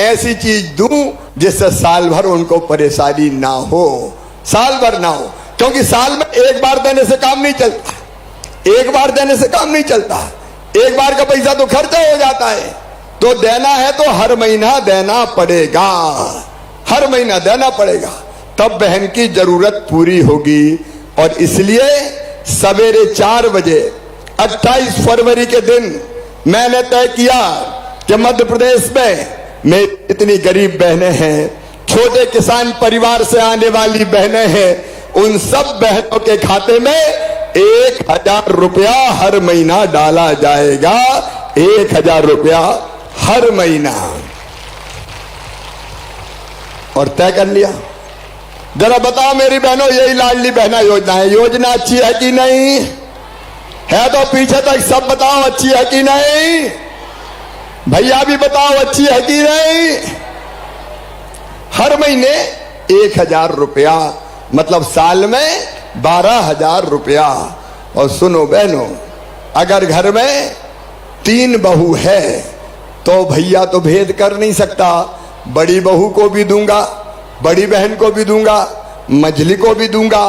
ऐसी चीज दूं जिससे साल भर उनको परेशानी ना हो, साल भर ना हो। क्योंकि साल में एक बार देने से काम नहीं चलता, एक बार देने से काम नहीं चलता, एक बार का पैसा तो खर्चा हो जाता है। तो देना है तो हर महीना देना पड़ेगा, हर महीना देना पड़ेगा, तब बहन की जरूरत पूरी होगी। और इसलिए सवेरे 4 बजे 28 फरवरी के दिन मैंने तय किया कि मध्य प्रदेश में इतनी गरीब बहनें हैं, छोटे किसान परिवार से आने वाली बहनें हैं, उन सब बहनों के खाते में 1,000 रुपया हर महीना डाला जाएगा, 1,000 रुपया हर महीना। और तय कर लिया। जरा बताओ मेरी बहनों, यही लाडली बहना योजना है, योजना अच्छी है कि नहीं है? तो पीछे तक सब बताओ अच्छी है कि नहीं? भैया भी बताओ अच्छी है कि नहीं? हर महीने 1,000 रुपया, मतलब साल में 12,000 रुपया। और सुनो बहनों, अगर घर में 3 बहू है तो भैया तो भेद कर नहीं सकता, बड़ी बहू को भी दूंगा, बड़ी बहन को भी दूंगा, मंझली को भी दूंगा,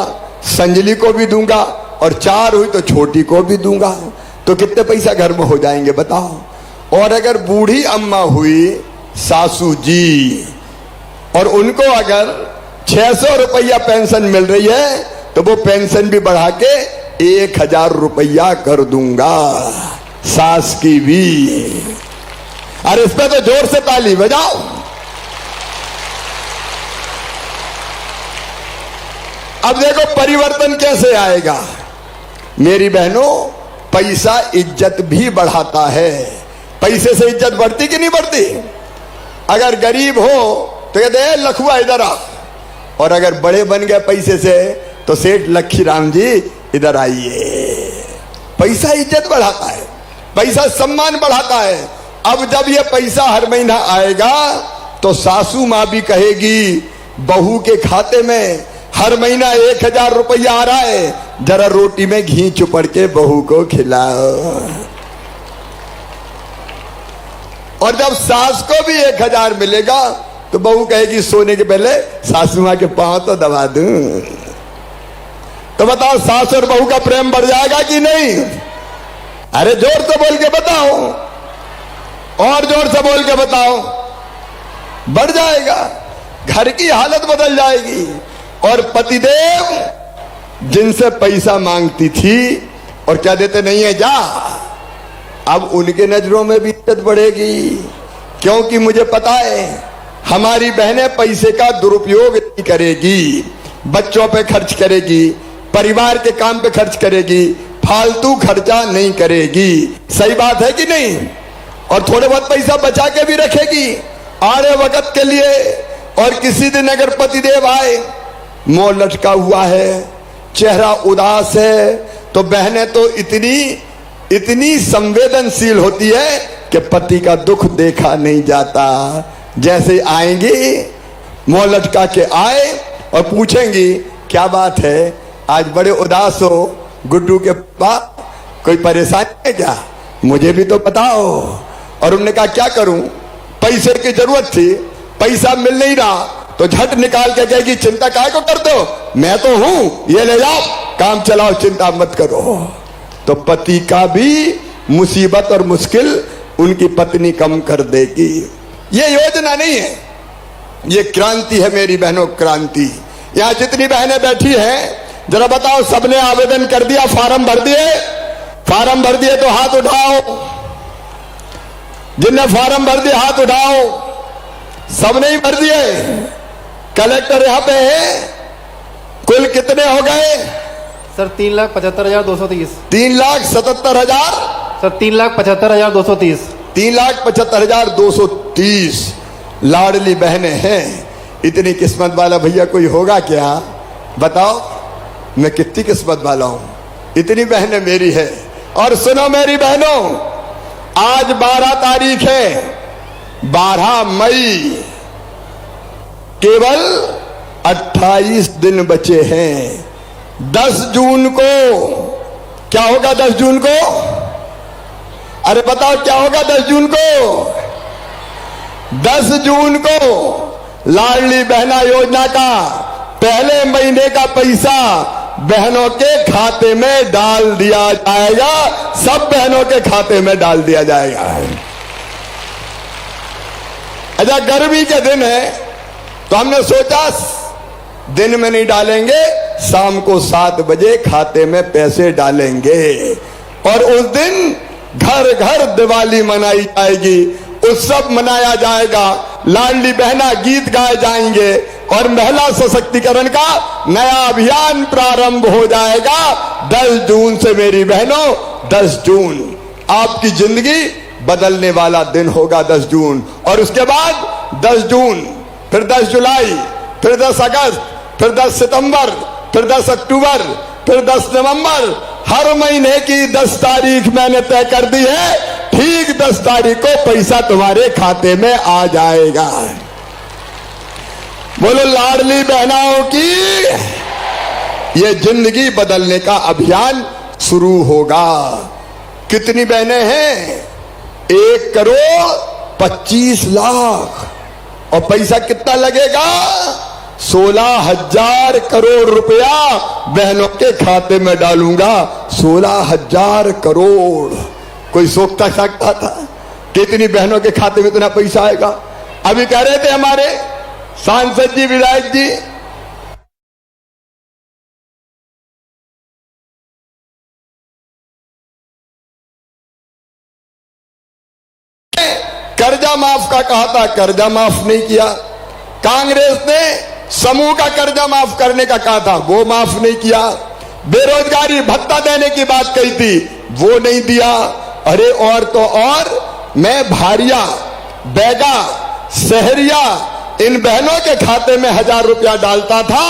संजली को भी दूंगा और 4 हुई तो छोटी को भी दूंगा, तो कितने पैसा घर में हो जाएंगे बताओ। और अगर बूढ़ी अम्मा हुई सासू जी और उनको अगर 600 रुपया पेंशन मिल रही है तो वो पेंशन भी बढ़ा के 1000 रुपया कर दूंगा सास की भी। अरे इस पे तो जोर से ताली बजाओ। अब देखो परिवर्तन कैसे आएगा मेरी बहनों। पैसा इज्जत भी बढ़ाता है। पैसे से इज्जत बढ़ती कि नहीं बढ़ती? अगर गरीब हो तो कहते हैं लखुआ इधर आ, और अगर बड़े बन गए पैसे से तो सेठ लक्खी राम जी इधर आइए। पैसा इज्जत बढ़ाता है, पैसा सम्मान बढ़ाता है। अब जब ये पैसा हर महीना आएगा तो सासू माँ भी कहेगी बहू के खाते में हर महीना 1000 रुपया आ रहा है, जरा रोटी में घी चुपड़ के बहू को खिलाओ। और जब सास को भी 1000 मिलेगा तो बहू कहेगी सोने के पहले सासू माँ के पांव तो दबा दूं। तो बताओ सास और बहू का प्रेम बढ़ जाएगा कि नहीं? अरे जोर से बोल के बताओ, और जोर से बोल के बताओ। बढ़ जाएगा, घर की हालत बदल जाएगी। और पतिदेव जिनसे पैसा मांगती थी और क्या देते नहीं है जा, अब उनके नजरों में भी इज्जत बढ़ेगी, क्योंकि मुझे पता है हमारी बहनें पैसे का दुरुपयोग नहीं करेगी, बच्चों पे खर्च करेगी, परिवार के काम पे खर्च करेगी, फालतू खर्चा नहीं करेगी। सही बात है कि नहीं? और थोड़े बहुत पैसा बचा के भी रखेगी आड़े वक्त के लिए। और किसी दिन अगर पतिदेव आए, मुंह लटका हुआ है, चेहरा उदास है, तो बहनें तो इतनी संवेदनशील होती है कि पति का दुख देखा नहीं जाता। जैसे आएंगी मुंह लटका के आए और पूछेंगी क्या बात है आज बड़े उदास हो, गुड्डू के पास कोई परेशानी है क्या? मुझे भी तो बताओ। और उन्होंने कहा क्या करूं, पैसे की जरूरत थी, पैसा मिल नहीं रहा, तो झट निकाल के कहेगी चिंता काहे को करते हो, मैं तो हूं, ये ले जाओ, काम चलाओ, चिंता मत करो। तो पति का भी मुसीबत और मुश्किल उनकी पत्नी कम कर देगी। ये योजना नहीं है, ये क्रांति है मेरी बहनों, क्रांति। यहां जितनी बहनें बैठी हैं जरा बताओ, सबने आवेदन कर दिया, फार्म भर दिए? फार्म भर दिए तो हाथ उठाओ। जिनने फार्म भर दिए हाथ उठाओ। सबने ही भर दिए। कलेक्टर यहां पे है। कुल कितने हो गए सर? 3,75,230। 3,77,000 सर 3,75,230। 3,75,230 लाडली बहनें हैं। इतनी किस्मत वाला भैया कोई होगा क्या? बताओ, मैं कितनी किस्मत वाला हूं, इतनी बहनें मेरी है। और सुनो मेरी बहनों, आज 12 तारीख है, 12 मई, केवल 28 दिन बचे हैं। 10 जून को क्या होगा? 10 जून को, अरे बताओ क्या होगा 10 जून को? 10 जून को लाडली बहना योजना का पहले महीने का पैसा बहनों के खाते में डाल दिया जाएगा। सब बहनों के खाते में डाल दिया जाएगा। अच्छा, गर्मी के दिन है तो हमने सोचा दिन में नहीं डालेंगे, शाम को 7 बजे खाते में पैसे डालेंगे। और उस दिन घर घर दिवाली मनाई जाएगी, उत्सव मनाया जाएगा, लाडली बहना गीत गाए जाएंगे और महिला सशक्तिकरण का नया अभियान प्रारंभ हो जाएगा 10 जून से। मेरी बहनों, 10 जून आपकी जिंदगी बदलने वाला दिन होगा। 10 जून और उसके बाद 10 जून, फिर 10 जुलाई, फिर 10 अगस्त, फिर 10 सितंबर, फिर 10 अक्टूबर, फिर 10 नवंबर। हर महीने की 10 तारीख मैंने तय कर दी है। ठीक 10 तारीख को पैसा तुम्हारे खाते में आ जाएगा। बोलो लाडली बहनाओं की ये जिंदगी बदलने का अभियान शुरू होगा। कितनी बहनें हैं? 1,25,00,000। और पैसा कितना लगेगा? 16,000 करोड़ रुपया बहनों के खाते में डालूंगा। 16,000 करोड़। कोई सोचता सकता था कि इतनी बहनों के खाते में इतना पैसा आएगा? अभी कह रहे थे हमारे सांसद जी, विधायक जी, कर्जा माफ का कहा था, कर्जा माफ नहीं किया। कांग्रेस ने समूह का कर्जा माफ करने का कहा था, वो माफ नहीं किया। बेरोजगारी भत्ता देने की बात कही थी, वो नहीं दिया। अरे और तो और, मैं भारिया, बैगा, सहरिया इन बहनों के खाते में 1,000 रुपया डालता था,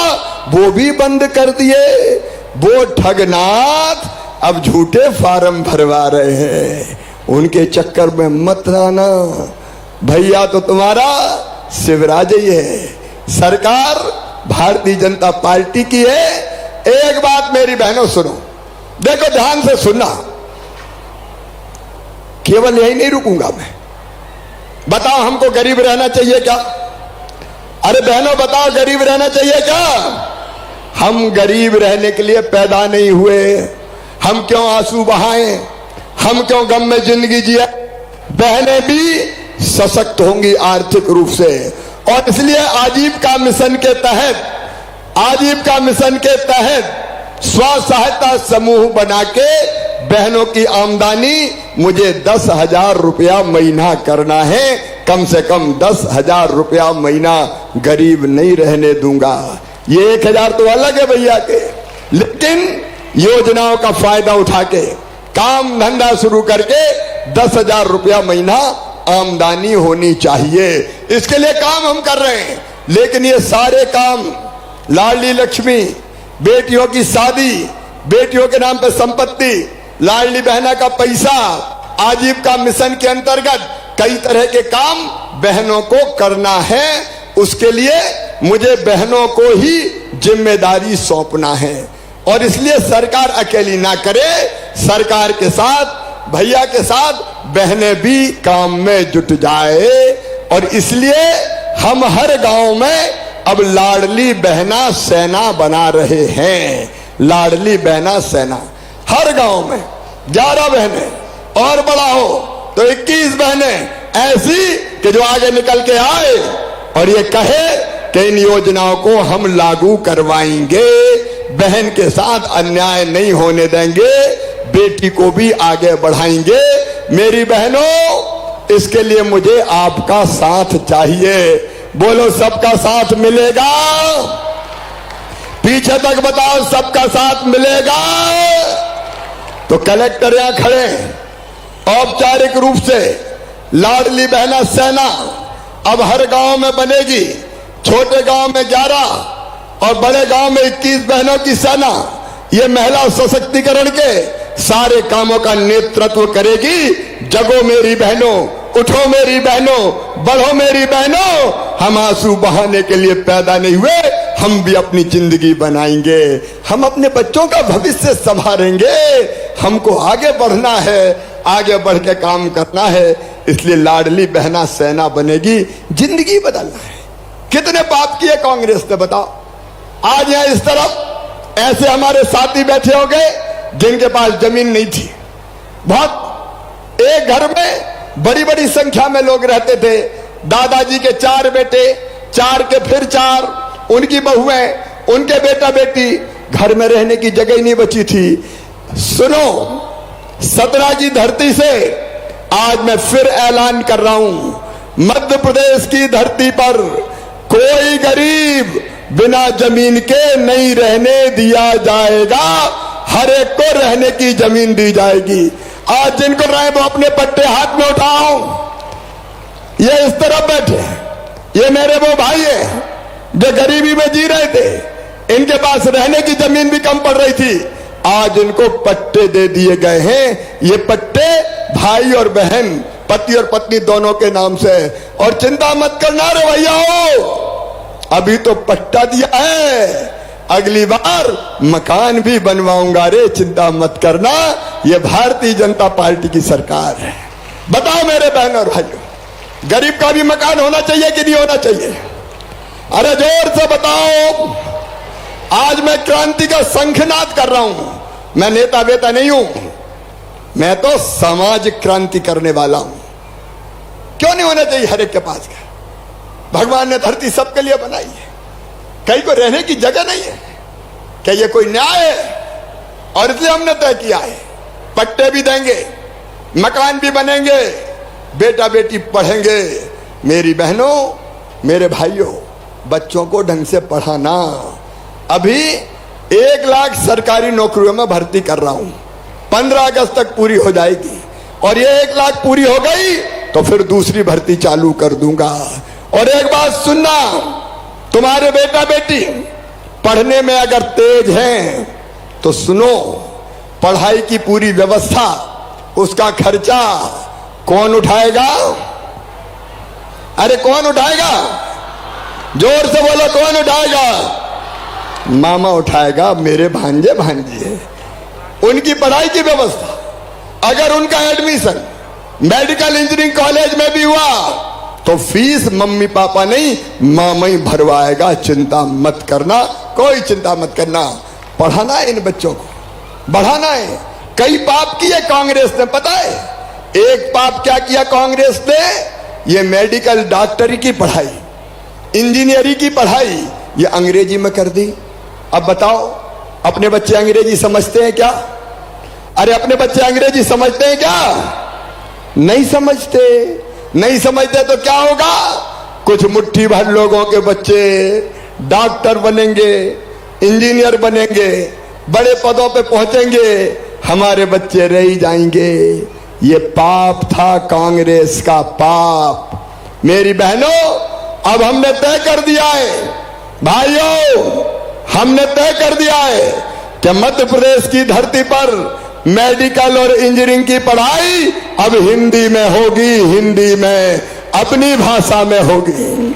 वो भी बंद कर दिए। वो ठगनाथ अब झूठे फार्म भरवा रहे हैं, उनके चक्कर में मत आना। भैया तो तुम्हारा शिवराज ही है, सरकार भारतीय जनता पार्टी की है। एक बात मेरी बहनों सुनो, देखो ध्यान से सुनना, केवल यही नहीं रुकूंगा मैं। बताओ हमको गरीब रहना चाहिए क्या? अरे बहनों बताओ, गरीब रहना चाहिए क्या? हम गरीब रहने के लिए पैदा नहीं हुए। हम क्यों आंसू बहाएं? हम क्यों गम में जिंदगी जिए? बहनें भी सशक्त होंगी आर्थिक रूप से। और इसलिए आजीविका मिशन के तहत स्व सहायता समूह बना के बहनों की आमदनी मुझे 10,000 रुपया महीना करना है। कम से कम 10,000 रुपया महीना गरीब नहीं रहने दूंगा। ये 1,000 तो अलग है भैया के, लेकिन योजनाओं का फायदा उठा के काम धंधा शुरू करके 10,000 रुपया महीना आमदनी होनी चाहिए। इसके लिए काम हम कर रहे हैं। लेकिन ये सारे काम, लाडली लक्ष्मी, बेटियों की शादी, बेटियों के नाम पे संपत्ति, लाडली बहना का पैसा, आजीविका मिशन के अंतर्गत कई तरह के काम बहनों को करना है। उसके लिए मुझे बहनों को ही जिम्मेदारी सौंपना है। और इसलिए सरकार अकेली ना करे, सरकार के साथ, भैया के साथ बहनें भी काम में जुट जाए। और इसलिए हम हर गांव में अब लाडली बहना सेना बना रहे हैं। लाडली बहना सेना हर गांव में 11 बहनें और बड़ा हो तो 21 बहनें ऐसी कि जो आगे निकल के आए और ये कहे कि इन योजनाओं को हम लागू करवाएंगे, बहन के साथ अन्याय नहीं होने देंगे, बेटी को भी आगे बढ़ाएंगे। मेरी बहनों, इसके लिए मुझे आपका साथ चाहिए। बोलो सबका साथ मिलेगा? पीछे तक बताओ सबका साथ मिलेगा? तो कलेक्टर यहां खड़े, औपचारिक रूप से लाडली बहना सेना अब हर गांव में बनेगी। छोटे गांव में 11 और बड़े गांव में 21 बहनों की सेना ये महिला सशक्तिकरण के सारे कामों का नेतृत्व करेगी। जगो मेरी बहनों, उठो मेरी बहनों, बढ़ो मेरी बहनों। हम आंसू बहाने के लिए पैदा नहीं हुए, हम भी अपनी जिंदगी बनाएंगे। हम अपने बच्चों का भविष्य संभालेंगे। हमको आगे बढ़ना है, आगे बढ़ के काम करना है। इसलिए लाडली बहना सेना बनेगी, जिंदगी बदलना है। कितने पाप किए कांग्रेस ने बताओ? आज यहां इस तरफ ऐसे हमारे साथी बैठे हो गए जिनके पास जमीन नहीं थी। बहुत, एक घर में बड़ी बड़ी संख्या में लोग रहते थे। दादाजी के 4 बेटे, 4 के फिर 4, उनकी बहुएं, उनके बेटा बेटी, घर में रहने की जगह ही नहीं बची थी। सुनो, 17 की धरती से आज मैं फिर ऐलान कर रहा हूं, मध्य प्रदेश की धरती पर कोई गरीब बिना जमीन के नहीं रहने दिया जाएगा। हर एक को रहने की जमीन दी जाएगी। आज जिनको रहे वो अपने पट्टे हाथ में उठाओ। ये इस तरफ बैठे, ये मेरे वो भाई है जो गरीबी में जी रहे थे, इनके पास रहने की जमीन भी कम पड़ रही थी। आज इनको पट्टे दे दिए गए हैं। ये पट्टे भाई और बहन, पति और पत्नी दोनों के नाम से। और चिंता मत करना रे भैया हो, अभी तो पट्टा दिया है, अगली बार मकान भी बनवाऊंगा रे, चिंता मत करना। ये भारतीय जनता पार्टी की सरकार है। बताओ मेरे बहन और भाइयों, गरीब का भी मकान होना चाहिए कि नहीं होना चाहिए? अरे जोर से बताओ। आज मैं क्रांति का शंखनाद कर रहा हूं। मैं नेता वेता नहीं हूं, मैं तो समाज क्रांति करने वाला हूं। क्यों नहीं होना चाहिए हर एक के पास का? भगवान ने धरती सबके लिए बनाई है, कहीं को रहने की जगह नहीं है। क्या ये कोई न्याय है? और इसलिए हमने तय किया है, पट्टे भी देंगे, मकान भी बनेंगे, बेटा बेटी पढ़ेंगे। मेरी बहनों, मेरे भाइयों, बच्चों को ढंग से पढ़ाना। अभी 1 लाख सरकारी नौकरियों में भर्ती कर रहा हूं, 15 अगस्त तक पूरी हो जाएगी। और ये 1 लाख पूरी हो गई तो फिर दूसरी भर्ती चालू कर दूंगा। और एक बात सुनना, तुम्हारे बेटा बेटी पढ़ने में अगर तेज हैं तो सुनो, पढ़ाई की पूरी व्यवस्था, उसका खर्चा कौन उठाएगा? अरे कौन उठाएगा? जोर से बोलो, कौन उठाएगा? मामा उठाएगा, मेरे भांजे भांजी। उनकी पढ़ाई की व्यवस्था, अगर उनका एडमिशन मेडिकल इंजीनियरिंग कॉलेज में भी हुआ तो फीस मम्मी पापा नहीं, मामा ही भरवाएगा। चिंता मत करना, कोई चिंता मत करना। पढ़ाना है इन बच्चों को, बढ़ाना है। कई पाप किए कांग्रेस ने, पता है? एक पाप क्या किया कांग्रेस ने? ये मेडिकल डॉक्टरी की पढ़ाई, इंजीनियरिंग की पढ़ाई ये अंग्रेजी में कर दी। अब बताओ, अपने बच्चे अंग्रेजी समझते हैं क्या? अरे अपने बच्चे अंग्रेजी समझते हैं क्या? नहीं समझते। नहीं समझते तो क्या होगा? कुछ मुट्ठी भर लोगों के बच्चे डॉक्टर बनेंगे, इंजीनियर बनेंगे, बड़े पदों पे पहुंचेंगे, हमारे बच्चे रह ही जाएंगे। ये पाप था कांग्रेस का पाप। मेरी बहनों, अब हमने तय कर दिया है, भाइयों, हमने तय कर दिया है कि मध्य प्रदेश की धरती पर मेडिकल और इंजीनियरिंग की पढ़ाई अब हिंदी में होगी, हिंदी में, अपनी भाषा में होगी।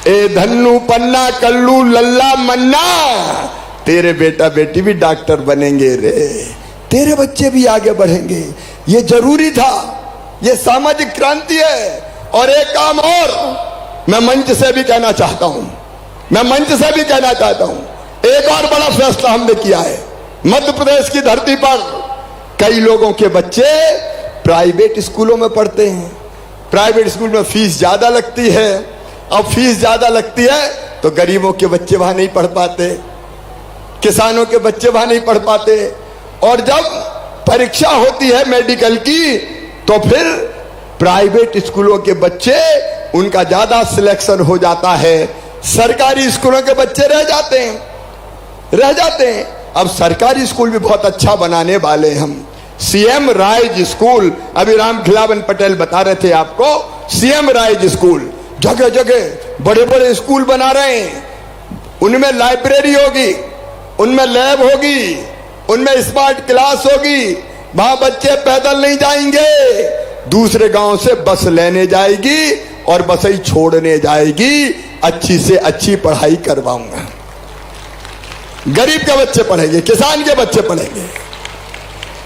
ए धन्नू पन्ना कल्लू लल्ला मन्ना, तेरे बेटा बेटी भी डॉक्टर बनेंगे रे, तेरे बच्चे भी आगे बढ़ेंगे। ये जरूरी था, ये सामाजिक क्रांति है। और एक काम और मैं मंच से भी कहना चाहता हूं, मैं मंच से भी कहना चाहता हूं, एक और बड़ा फैसला हमने किया है। मध्य प्रदेश की धरती पर कई लोगों के बच्चे प्राइवेट स्कूलों में पढ़ते हैं। प्राइवेट स्कूल में फीस ज्यादा लगती है। अब फीस ज्यादा लगती है तो गरीबों के बच्चे वहां नहीं पढ़ पाते, किसानों के बच्चे वहां नहीं पढ़ पाते। और जब परीक्षा होती है मेडिकल की तो फिर प्राइवेट स्कूलों के बच्चे, उनका ज्यादा सिलेक्शन हो जाता है, सरकारी स्कूलों के बच्चे रह जाते हैं। अब सरकारी स्कूल भी बहुत अच्छा बनाने वाले हम। सीएम राइज स्कूल, अभी राम खिलावन पटेल बता रहे थे आपको, सीएम राइज स्कूल जगह जगह बड़े बड़े स्कूल बना रहे हैं। उनमें लाइब्रेरी होगी, उनमें लैब होगी, उनमें स्मार्ट क्लास होगी। वहां बच्चे पैदल नहीं जाएंगे, दूसरे गांव से बस लेने जाएगी और बस ही छोड़ने जाएगी। अच्छी से अच्छी पढ़ाई करवाऊंगा। गरीब के बच्चे पढ़ेंगे, किसान के बच्चे पढ़ेंगे।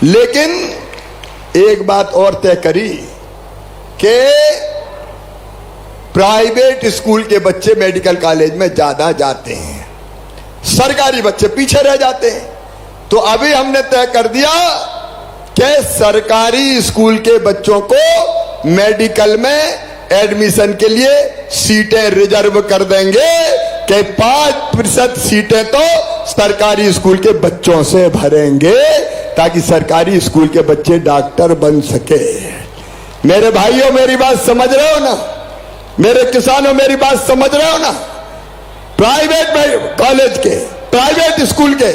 लेकिन एक बात और तय करी कि प्राइवेट स्कूल के बच्चे मेडिकल कॉलेज में ज्यादा जाते हैं, सरकारी बच्चे पीछे रह जाते हैं। तो अभी हमने तय कर दिया कि सरकारी स्कूल के बच्चों को मेडिकल में एडमिशन के लिए सीटें रिजर्व कर देंगे कि 5% सीटें तो सरकारी स्कूल के बच्चों से भरेंगे ताकि सरकारी स्कूल के बच्चे डॉक्टर बन सके। मेरे भाइयों, मेरी बात समझ रहे हो ना? मेरे किसानों, मेरी बात समझ रहे हो ना? प्राइवेट कॉलेज के, प्राइवेट स्कूल के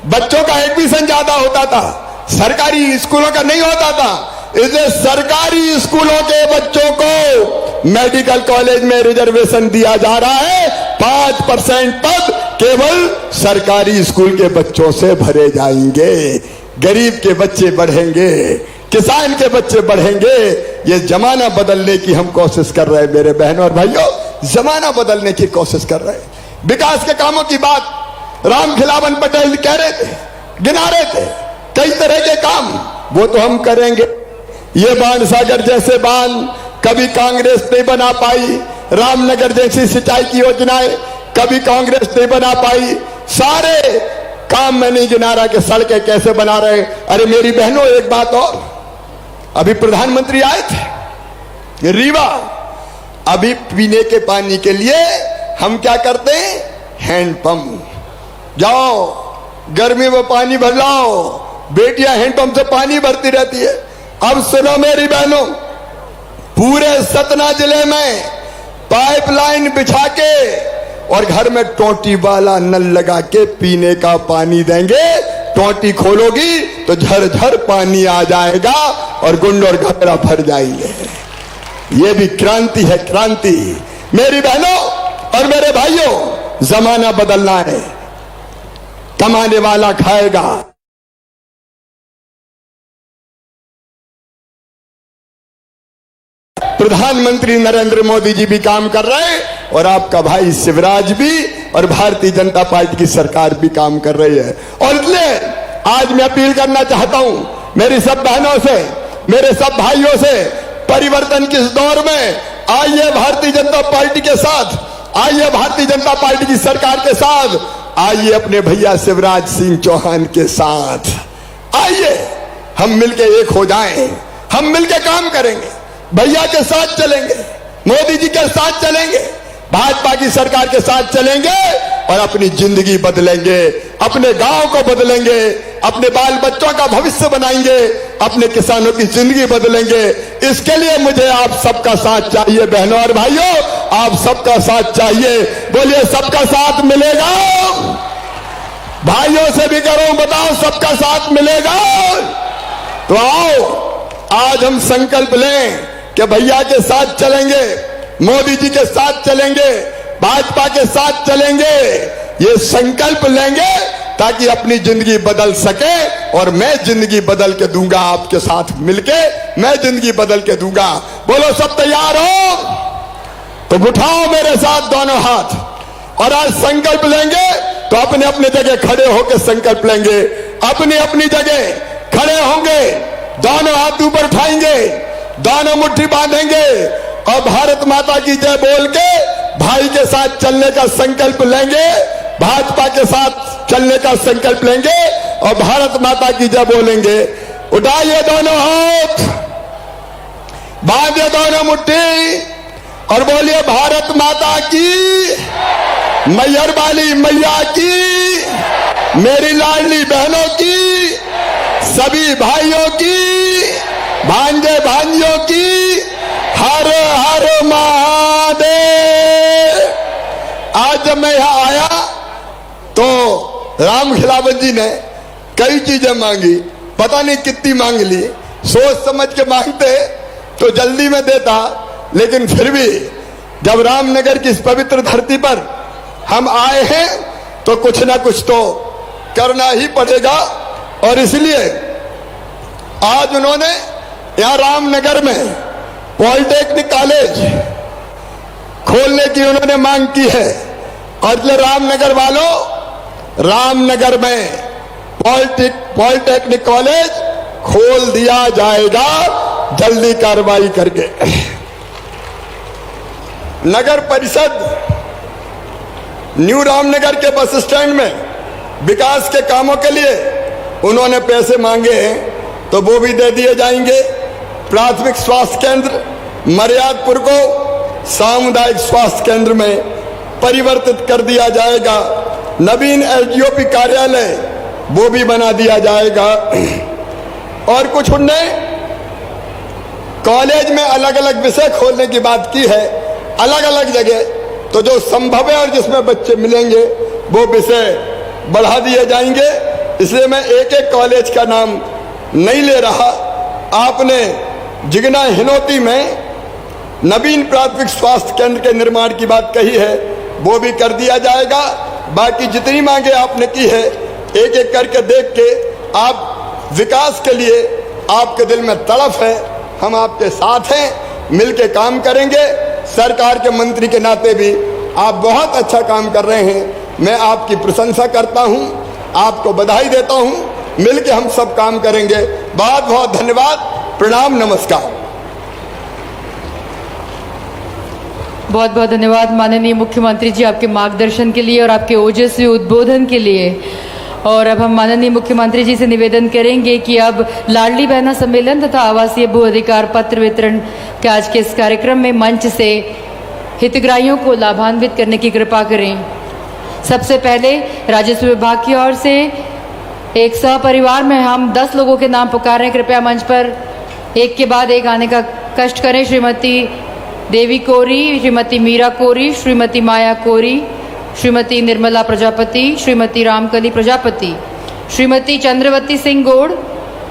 बच्चों का एडमिशन ज्यादा होता था, सरकारी स्कूलों का नहीं होता था। इसलिए सरकारी स्कूलों के बच्चों को मेडिकल कॉलेज में रिजर्वेशन दिया जा रहा है। 5% पद केवल सरकारी स्कूल के बच्चों से भरे जाएंगे। गरीब के बच्चे बढ़ेंगे, किसान के बच्चे बढ़ेंगे। ये जमाना बदलने की हम कोशिश कर रहे हैं मेरे बहनों और भाइयों, जमाना बदलने की कोशिश कर रहे हैं। विकास के कामों की बात राम खिलावन पटेल कह रहे थे, गिना रहे थे कई तरह के काम, वो तो हम करेंगे। ये बाण सागर जैसे बांध कभी कांग्रेस नहीं बना पाई, रामनगर जैसी सिंचाई की योजनाएं कभी कांग्रेस नहीं बना पाई। सारे काम में नहीं गिना रहा कि सड़कें कैसे बना रहे। अरे मेरी बहनों, एक बात और, अभी प्रधानमंत्री आए थे रीवा, अभी पीने के पानी के लिए हम क्या करते हैं, हैंडपंप। जाओ गर्मी में पानी भर लाओ, बेटियां हैंडपंप से पानी भरती रहती है। अब सुनो मेरी बहनों, पूरे सतना जिले में पाइपलाइन बिछा के और घर में टोटी वाला नल लगा के पीने का पानी देंगे। टोटी खोलोगी तो झरझर पानी आ जाएगा और गुंड और घबरा भर जाएंगे। ये भी क्रांति है, क्रांति। मेरी बहनों और मेरे भाइयों, जमाना बदलना है, कमाने वाला खाएगा। प्रधानमंत्री नरेंद्र मोदी जी भी काम कर रहे हैं और आपका भाई शिवराज भी और भारतीय जनता पार्टी की सरकार भी काम कर रही है। और इसलिए आज मैं अपील करना चाहता हूं मेरी सब बहनों से, मेरे सब भाइयों से, परिवर्तन के इस दौर में आइए भारतीय जनता पार्टी के साथ, आइए भारतीय जनता पार्टी की सरकार के साथ, आइए अपने भैया शिवराज सिंह चौहान के साथ, आइए हम मिलके एक हो जाएं, हम मिलके काम करेंगे, भैया के साथ चलेंगे, मोदी जी के साथ चलेंगे, भाजपा की सरकार के साथ चलेंगे और अपनी जिंदगी बदलेंगे, अपने गांव को बदलेंगे, अपने बाल बच्चों का भविष्य बनाएंगे, अपने किसानों की जिंदगी बदलेंगे। इसके लिए मुझे आप सबका साथ चाहिए बहनों और भाइयों, आप सबका साथ चाहिए। बोलिए सबका साथ मिलेगा? भाइयों से भी करो, बताओ सबका साथ मिलेगा? तो आओ आज हम संकल्प लें कि भैया के साथ चलेंगे, मोदी जी के साथ चलेंगे, भाजपा के साथ चलेंगे। ये संकल्प लेंगे ताकि अपनी जिंदगी बदल सके और मैं जिंदगी बदल के दूंगा, आपके साथ मिलके मैं जिंदगी बदल के दूंगा। बोलो सब तैयार हो? तो उठाओ मेरे साथ दोनों हाथ और आज संकल्प लेंगे। तो अपने अपने जगह खड़े होकर संकल्प लेंगे, अपनी अपनी जगह खड़े होंगे, दोनों हाथ ऊपर उठाएंगे, दोनों मुट्ठी बांधेंगे और भारत माता की जय बोल के भाई के साथ चलने का संकल्प लेंगे, भाजपा के साथ चलने का संकल्प लेंगे और भारत माता की जय बोलेंगे। उठाइए दोनों हाथ, बांधिए दोनों मुट्ठी और बोलिए भारत माता की, मैहर वाली मैया की, मेरी लाडली बहनों की, सभी भाइयों की, भांजे भांजियों की, हर हर महादेव। आज जब मैं यहां आया तो राम खिलावन जी ने कई चीजें मांगी, पता नहीं कितनी मांग ली, सोच समझ के मांगते तो जल्दी में देता, लेकिन फिर भी जब रामनगर की इस पवित्र धरती पर हम आए हैं तो कुछ ना कुछ तो करना ही पड़ेगा। और इसलिए आज उन्होंने यहां रामनगर में पॉलिटेक्निक कॉलेज खोलने की उन्होंने मांग की है। और इसलिए रामनगर वालों, रामनगर में पॉलिटेक्निक कॉलेज खोल दिया जाएगा जल्दी कार्रवाई करके। नगर परिषद न्यू रामनगर के बस स्टैंड में विकास के कामों के लिए उन्होंने पैसे मांगे हैं तो वो भी दे दिए जाएंगे। प्राथमिक स्वास्थ्य केंद्र मर्यादपुर को सामुदायिक स्वास्थ्य केंद्र में परिवर्तित कर दिया जाएगा। नवीन एसडीओपी कार्यालय वो भी बना दिया जाएगा। और कुछ उनने कॉलेज में अलग अलग विषय खोलने की बात की है, अलग अलग जगह, तो जो संभव है और जिसमें बच्चे मिलेंगे वो विषय बढ़ा दिए जाएंगे। इसलिए मैं एक एक कॉलेज का नाम नहीं ले रहा। आपने जिगना हिनोती में नवीन प्राथमिक स्वास्थ्य केंद्र के निर्माण की बात कही है, वो भी कर दिया जाएगा। बाकी जितनी मांगे आपने की है एक एक करके देख के, आप विकास के लिए आपके दिल में तड़फ है, हम आपके साथ हैं, मिलके काम करेंगे। सरकार के मंत्री के नाते भी आप बहुत अच्छा काम कर रहे हैं, मैं आपकी प्रशंसा करता हूं, आपको बधाई देता हूं। मिलके हम सब काम करेंगे। बहुत बहुत धन्यवाद, प्रणाम, नमस्कार। बहुत बहुत धन्यवाद माननीय मुख्यमंत्री जी आपके मार्गदर्शन के लिए और आपके ओजस्वी उद्बोधन के लिए। और अब हम माननीय मुख्यमंत्री जी से निवेदन करेंगे कि अब लाडली बहना सम्मेलन तथा आवासीय भू अधिकार पत्र वितरण के आज के इस कार्यक्रम में मंच से हितग्राहियों को लाभान्वित करने की कृपा करें। सबसे पहले राजस्व विभाग की ओर से एक सपरिवार में हम 10 लोगों के नाम पुकार रहे हैं। कृपया मंच पर एक के बाद एक आने का कष्ट करें। श्रीमती देवी कोरी, श्रीमती मीरा कोरी, श्रीमती माया कोरी, श्रीमती निर्मला प्रजापति, श्रीमती रामकली प्रजापति, श्रीमती चंद्रवती सिंह गोड़,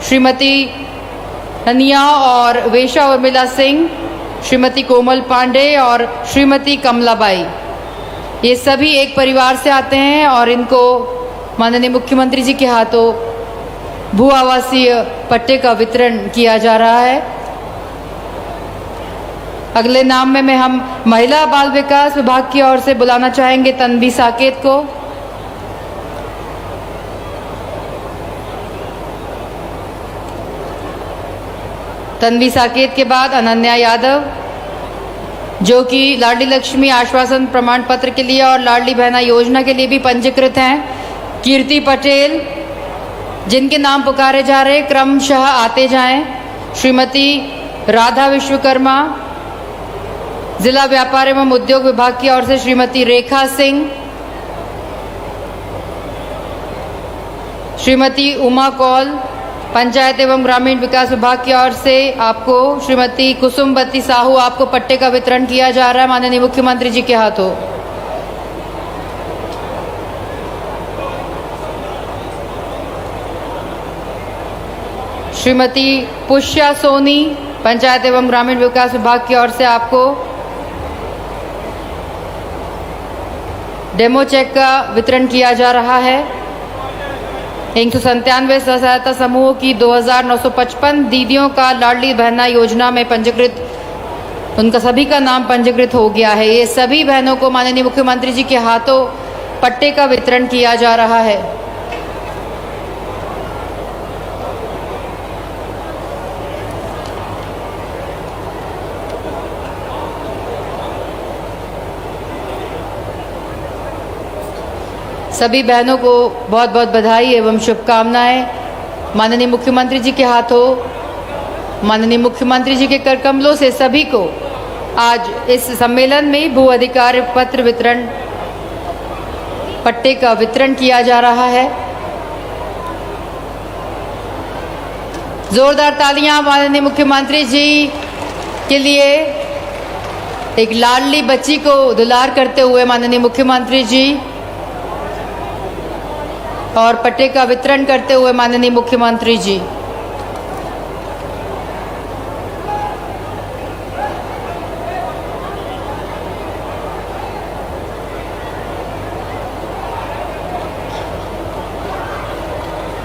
श्रीमती अनिया और वेशा उर्मिला सिंह, श्रीमती कोमल पांडे और श्रीमती कमलाबाई। ये सभी एक परिवार से आते हैं और इनको माननीय मुख्यमंत्री जी के हाथों भू आवासीय पट्टे का वितरण किया जा रहा है। अगले नाम में हम महिला बाल विकास विभाग की ओर से बुलाना चाहेंगे तन्वी साकेत को। तन्वी साकेत के बाद अनन्या यादव, जो कि लाडली लक्ष्मी आश्वासन प्रमाण पत्र के लिए और लाडली बहना योजना के लिए भी पंजीकृत हैं। कीर्ति पटेल, जिनके नाम पुकारे जा रहे क्रमशः आते जाएं। श्रीमती राधा विश्वकर्मा, जिला व्यापार एवं उद्योग विभाग की ओर से श्रीमती रेखा सिंह, श्रीमती उमा कौल, पंचायत एवं ग्रामीण विकास विभाग की ओर से आपको श्रीमती कुसुमवती साहू, आपको पट्टे का वितरण किया जा रहा है माननीय मुख्यमंत्री जी के हाथों। श्रीमती पुष्या सोनी, पंचायत एवं ग्रामीण विकास विभाग की ओर से आपको डेमो चेक का वितरण किया जा रहा है। 197 स्व सहायता समूह की 2955 दीदियों का लाडली बहना योजना में पंजीकृत, उनका सभी का नाम पंजीकृत हो गया है। ये सभी बहनों को माननीय मुख्यमंत्री जी के हाथों पट्टे का वितरण किया जा रहा है। सभी बहनों को बहुत बहुत बधाई एवं शुभकामनाएं। माननीय मुख्यमंत्री जी के हाथों, माननीय मुख्यमंत्री जी के कर कमलों से सभी को आज इस सम्मेलन में भू अधिकार पत्र वितरण पट्टे का वितरण किया जा रहा है। जोरदार तालियां माननीय मुख्यमंत्री जी के लिए। एक लाडली बच्ची को दुलार करते हुए माननीय मुख्यमंत्री जी और पट्टे का वितरण करते हुए माननीय मुख्यमंत्री जी।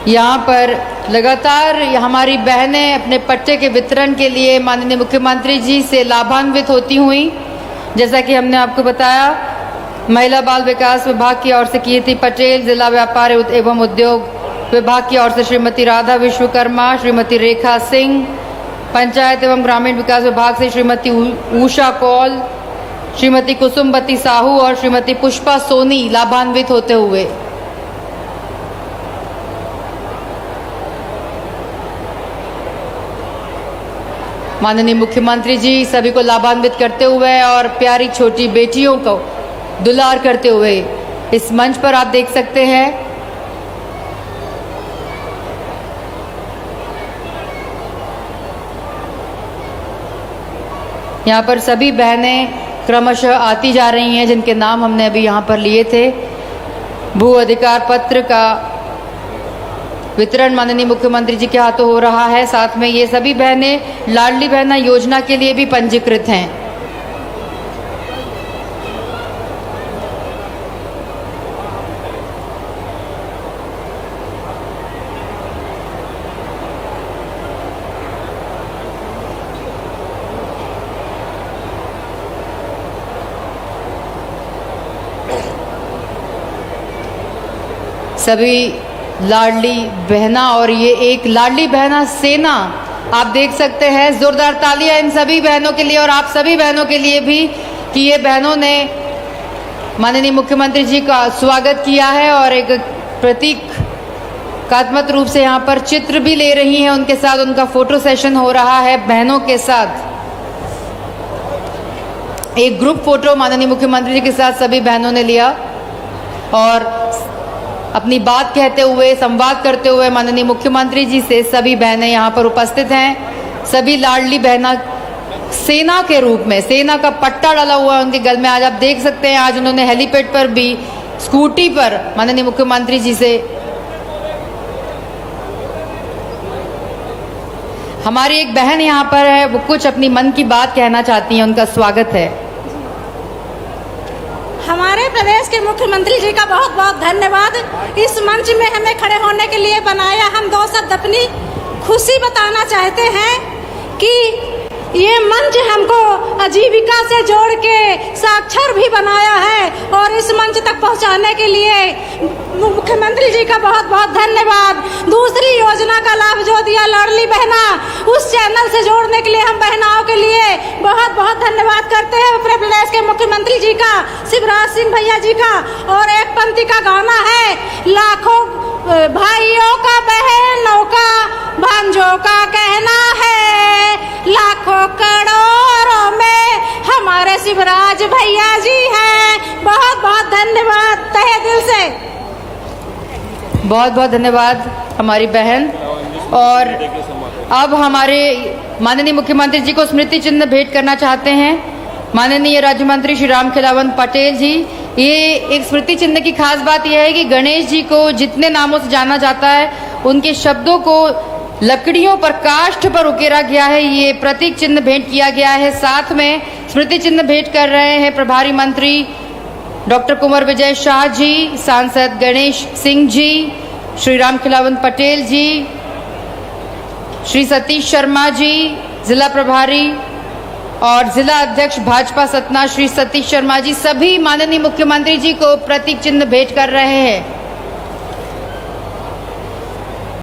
यहाँ पर लगातार हमारी बहनें अपने पट्टे के वितरण के लिए माननीय मुख्यमंत्री जी से लाभान्वित होती हुई। जैसा कि हमने आपको बताया, महिला बाल विकास विभाग की ओर से कीर्ति पटेल, जिला व्यापार एवं उद्योग विभाग की ओर से श्रीमती राधा विश्वकर्मा, श्रीमती रेखा सिंह, पंचायत एवं ग्रामीण विकास विभाग से श्रीमती उषा कौल, श्रीमती कुसुमवती साहू और श्रीमती पुष्पा सोनी लाभान्वित होते हुए। माननीय मुख्यमंत्री जी सभी को लाभान्वित करते हुए और प्यारी छोटी बेटियों को दुलार करते हुए इस मंच पर आप देख सकते हैं। यहाँ पर सभी बहनें क्रमशः आती जा रही हैं, जिनके नाम हमने अभी यहाँ पर लिए थे। भू अधिकार पत्र का वितरण माननीय मुख्यमंत्री जी के हाथों हो रहा है। साथ में ये सभी बहनें लाडली बहना योजना के लिए भी पंजीकृत हैं। सभी लाडली बहना और ये एक लाडली बहना सेना आप देख सकते हैं। जोरदार तालियां इन सभी बहनों के लिए और आप सभी बहनों के लिए भी कि ये बहनों ने माननीय मुख्यमंत्री जी का स्वागत किया है और एक प्रतीकात्मक रूप से यहाँ पर चित्र भी ले रही हैं उनके साथ। उनका फोटो सेशन हो रहा है बहनों के साथ। एक ग्रुप फोटो माननीय मुख्यमंत्री जी के साथ सभी बहनों ने लिया और अपनी बात कहते हुए, संवाद करते हुए माननीय मुख्यमंत्री जी से सभी बहनें यहाँ पर उपस्थित हैं। सभी लाडली बहना सेना के रूप में, सेना का पट्टा डाला हुआ है उनके गल में। आज आप देख सकते हैं, आज उन्होंने हेलीपैड पर भी स्कूटी पर माननीय मुख्यमंत्री जी से हमारी एक बहन यहाँ पर है, वो कुछ अपनी मन की बात कहना चाहती हैं। उनका स्वागत है। हमारे प्रदेश के मुख्यमंत्री जी का बहुत बहुत धन्यवाद। इस मंच में हमें खड़े होने के लिए बनाया। हम दो शब्द अपनी खुशी बताना चाहते हैं कि ये मंच हमको आजीविका से जोड़ के साक्षर भी बनाया है और इस मंच तक पहुंचाने के लिए मुख्यमंत्री जी का बहुत बहुत धन्यवाद। दूसरी योजना का लाभ जो दिया लाडली बहना, उस चैनल से जोड़ने के लिए हम बहनाओं के लिए बहुत बहुत धन्यवाद करते हैं उत्तर प्रदेश के मुख्यमंत्री जी का, शिवराज सिंह भैया जी का। और एक पंक्ति का गाना है, लाखों भाइयों का, बहनों का, भांजों का कहना है, लाखों करोड़ों में हमारे शिवराज भैया जी हैं। बहुत बहुत धन्यवाद तहे दिल से। बहुत बहुत धन्यवाद हमारी बहन। और अब हमारे माननीय मुख्यमंत्री जी को स्मृति चिन्ह भेंट करना चाहते हैं माननीय राज्य मंत्री श्री राम खिलावन पटेल जी। ये एक स्मृति चिन्ह की खास बात यह है कि गणेश जी को जितने नामों से जाना जाता है, उनके शब्दों को लकड़ियों पर, काष्ठ पर उकेरा गया है। ये प्रतीक चिन्ह भेंट किया गया है। साथ में स्मृति चिन्ह भेंट कर रहे हैं प्रभारी मंत्री डॉक्टर कुंवर विजय शाह जी, सांसद गणेश सिंह जी, श्री राम खिलावन पटेल जी, श्री सतीश शर्मा जी जिला प्रभारी और जिला अध्यक्ष भाजपा सतना श्री सतीश शर्मा जी, सभी माननीय मुख्यमंत्री जी को प्रतीक चिन्ह भेंट कर रहे हैं।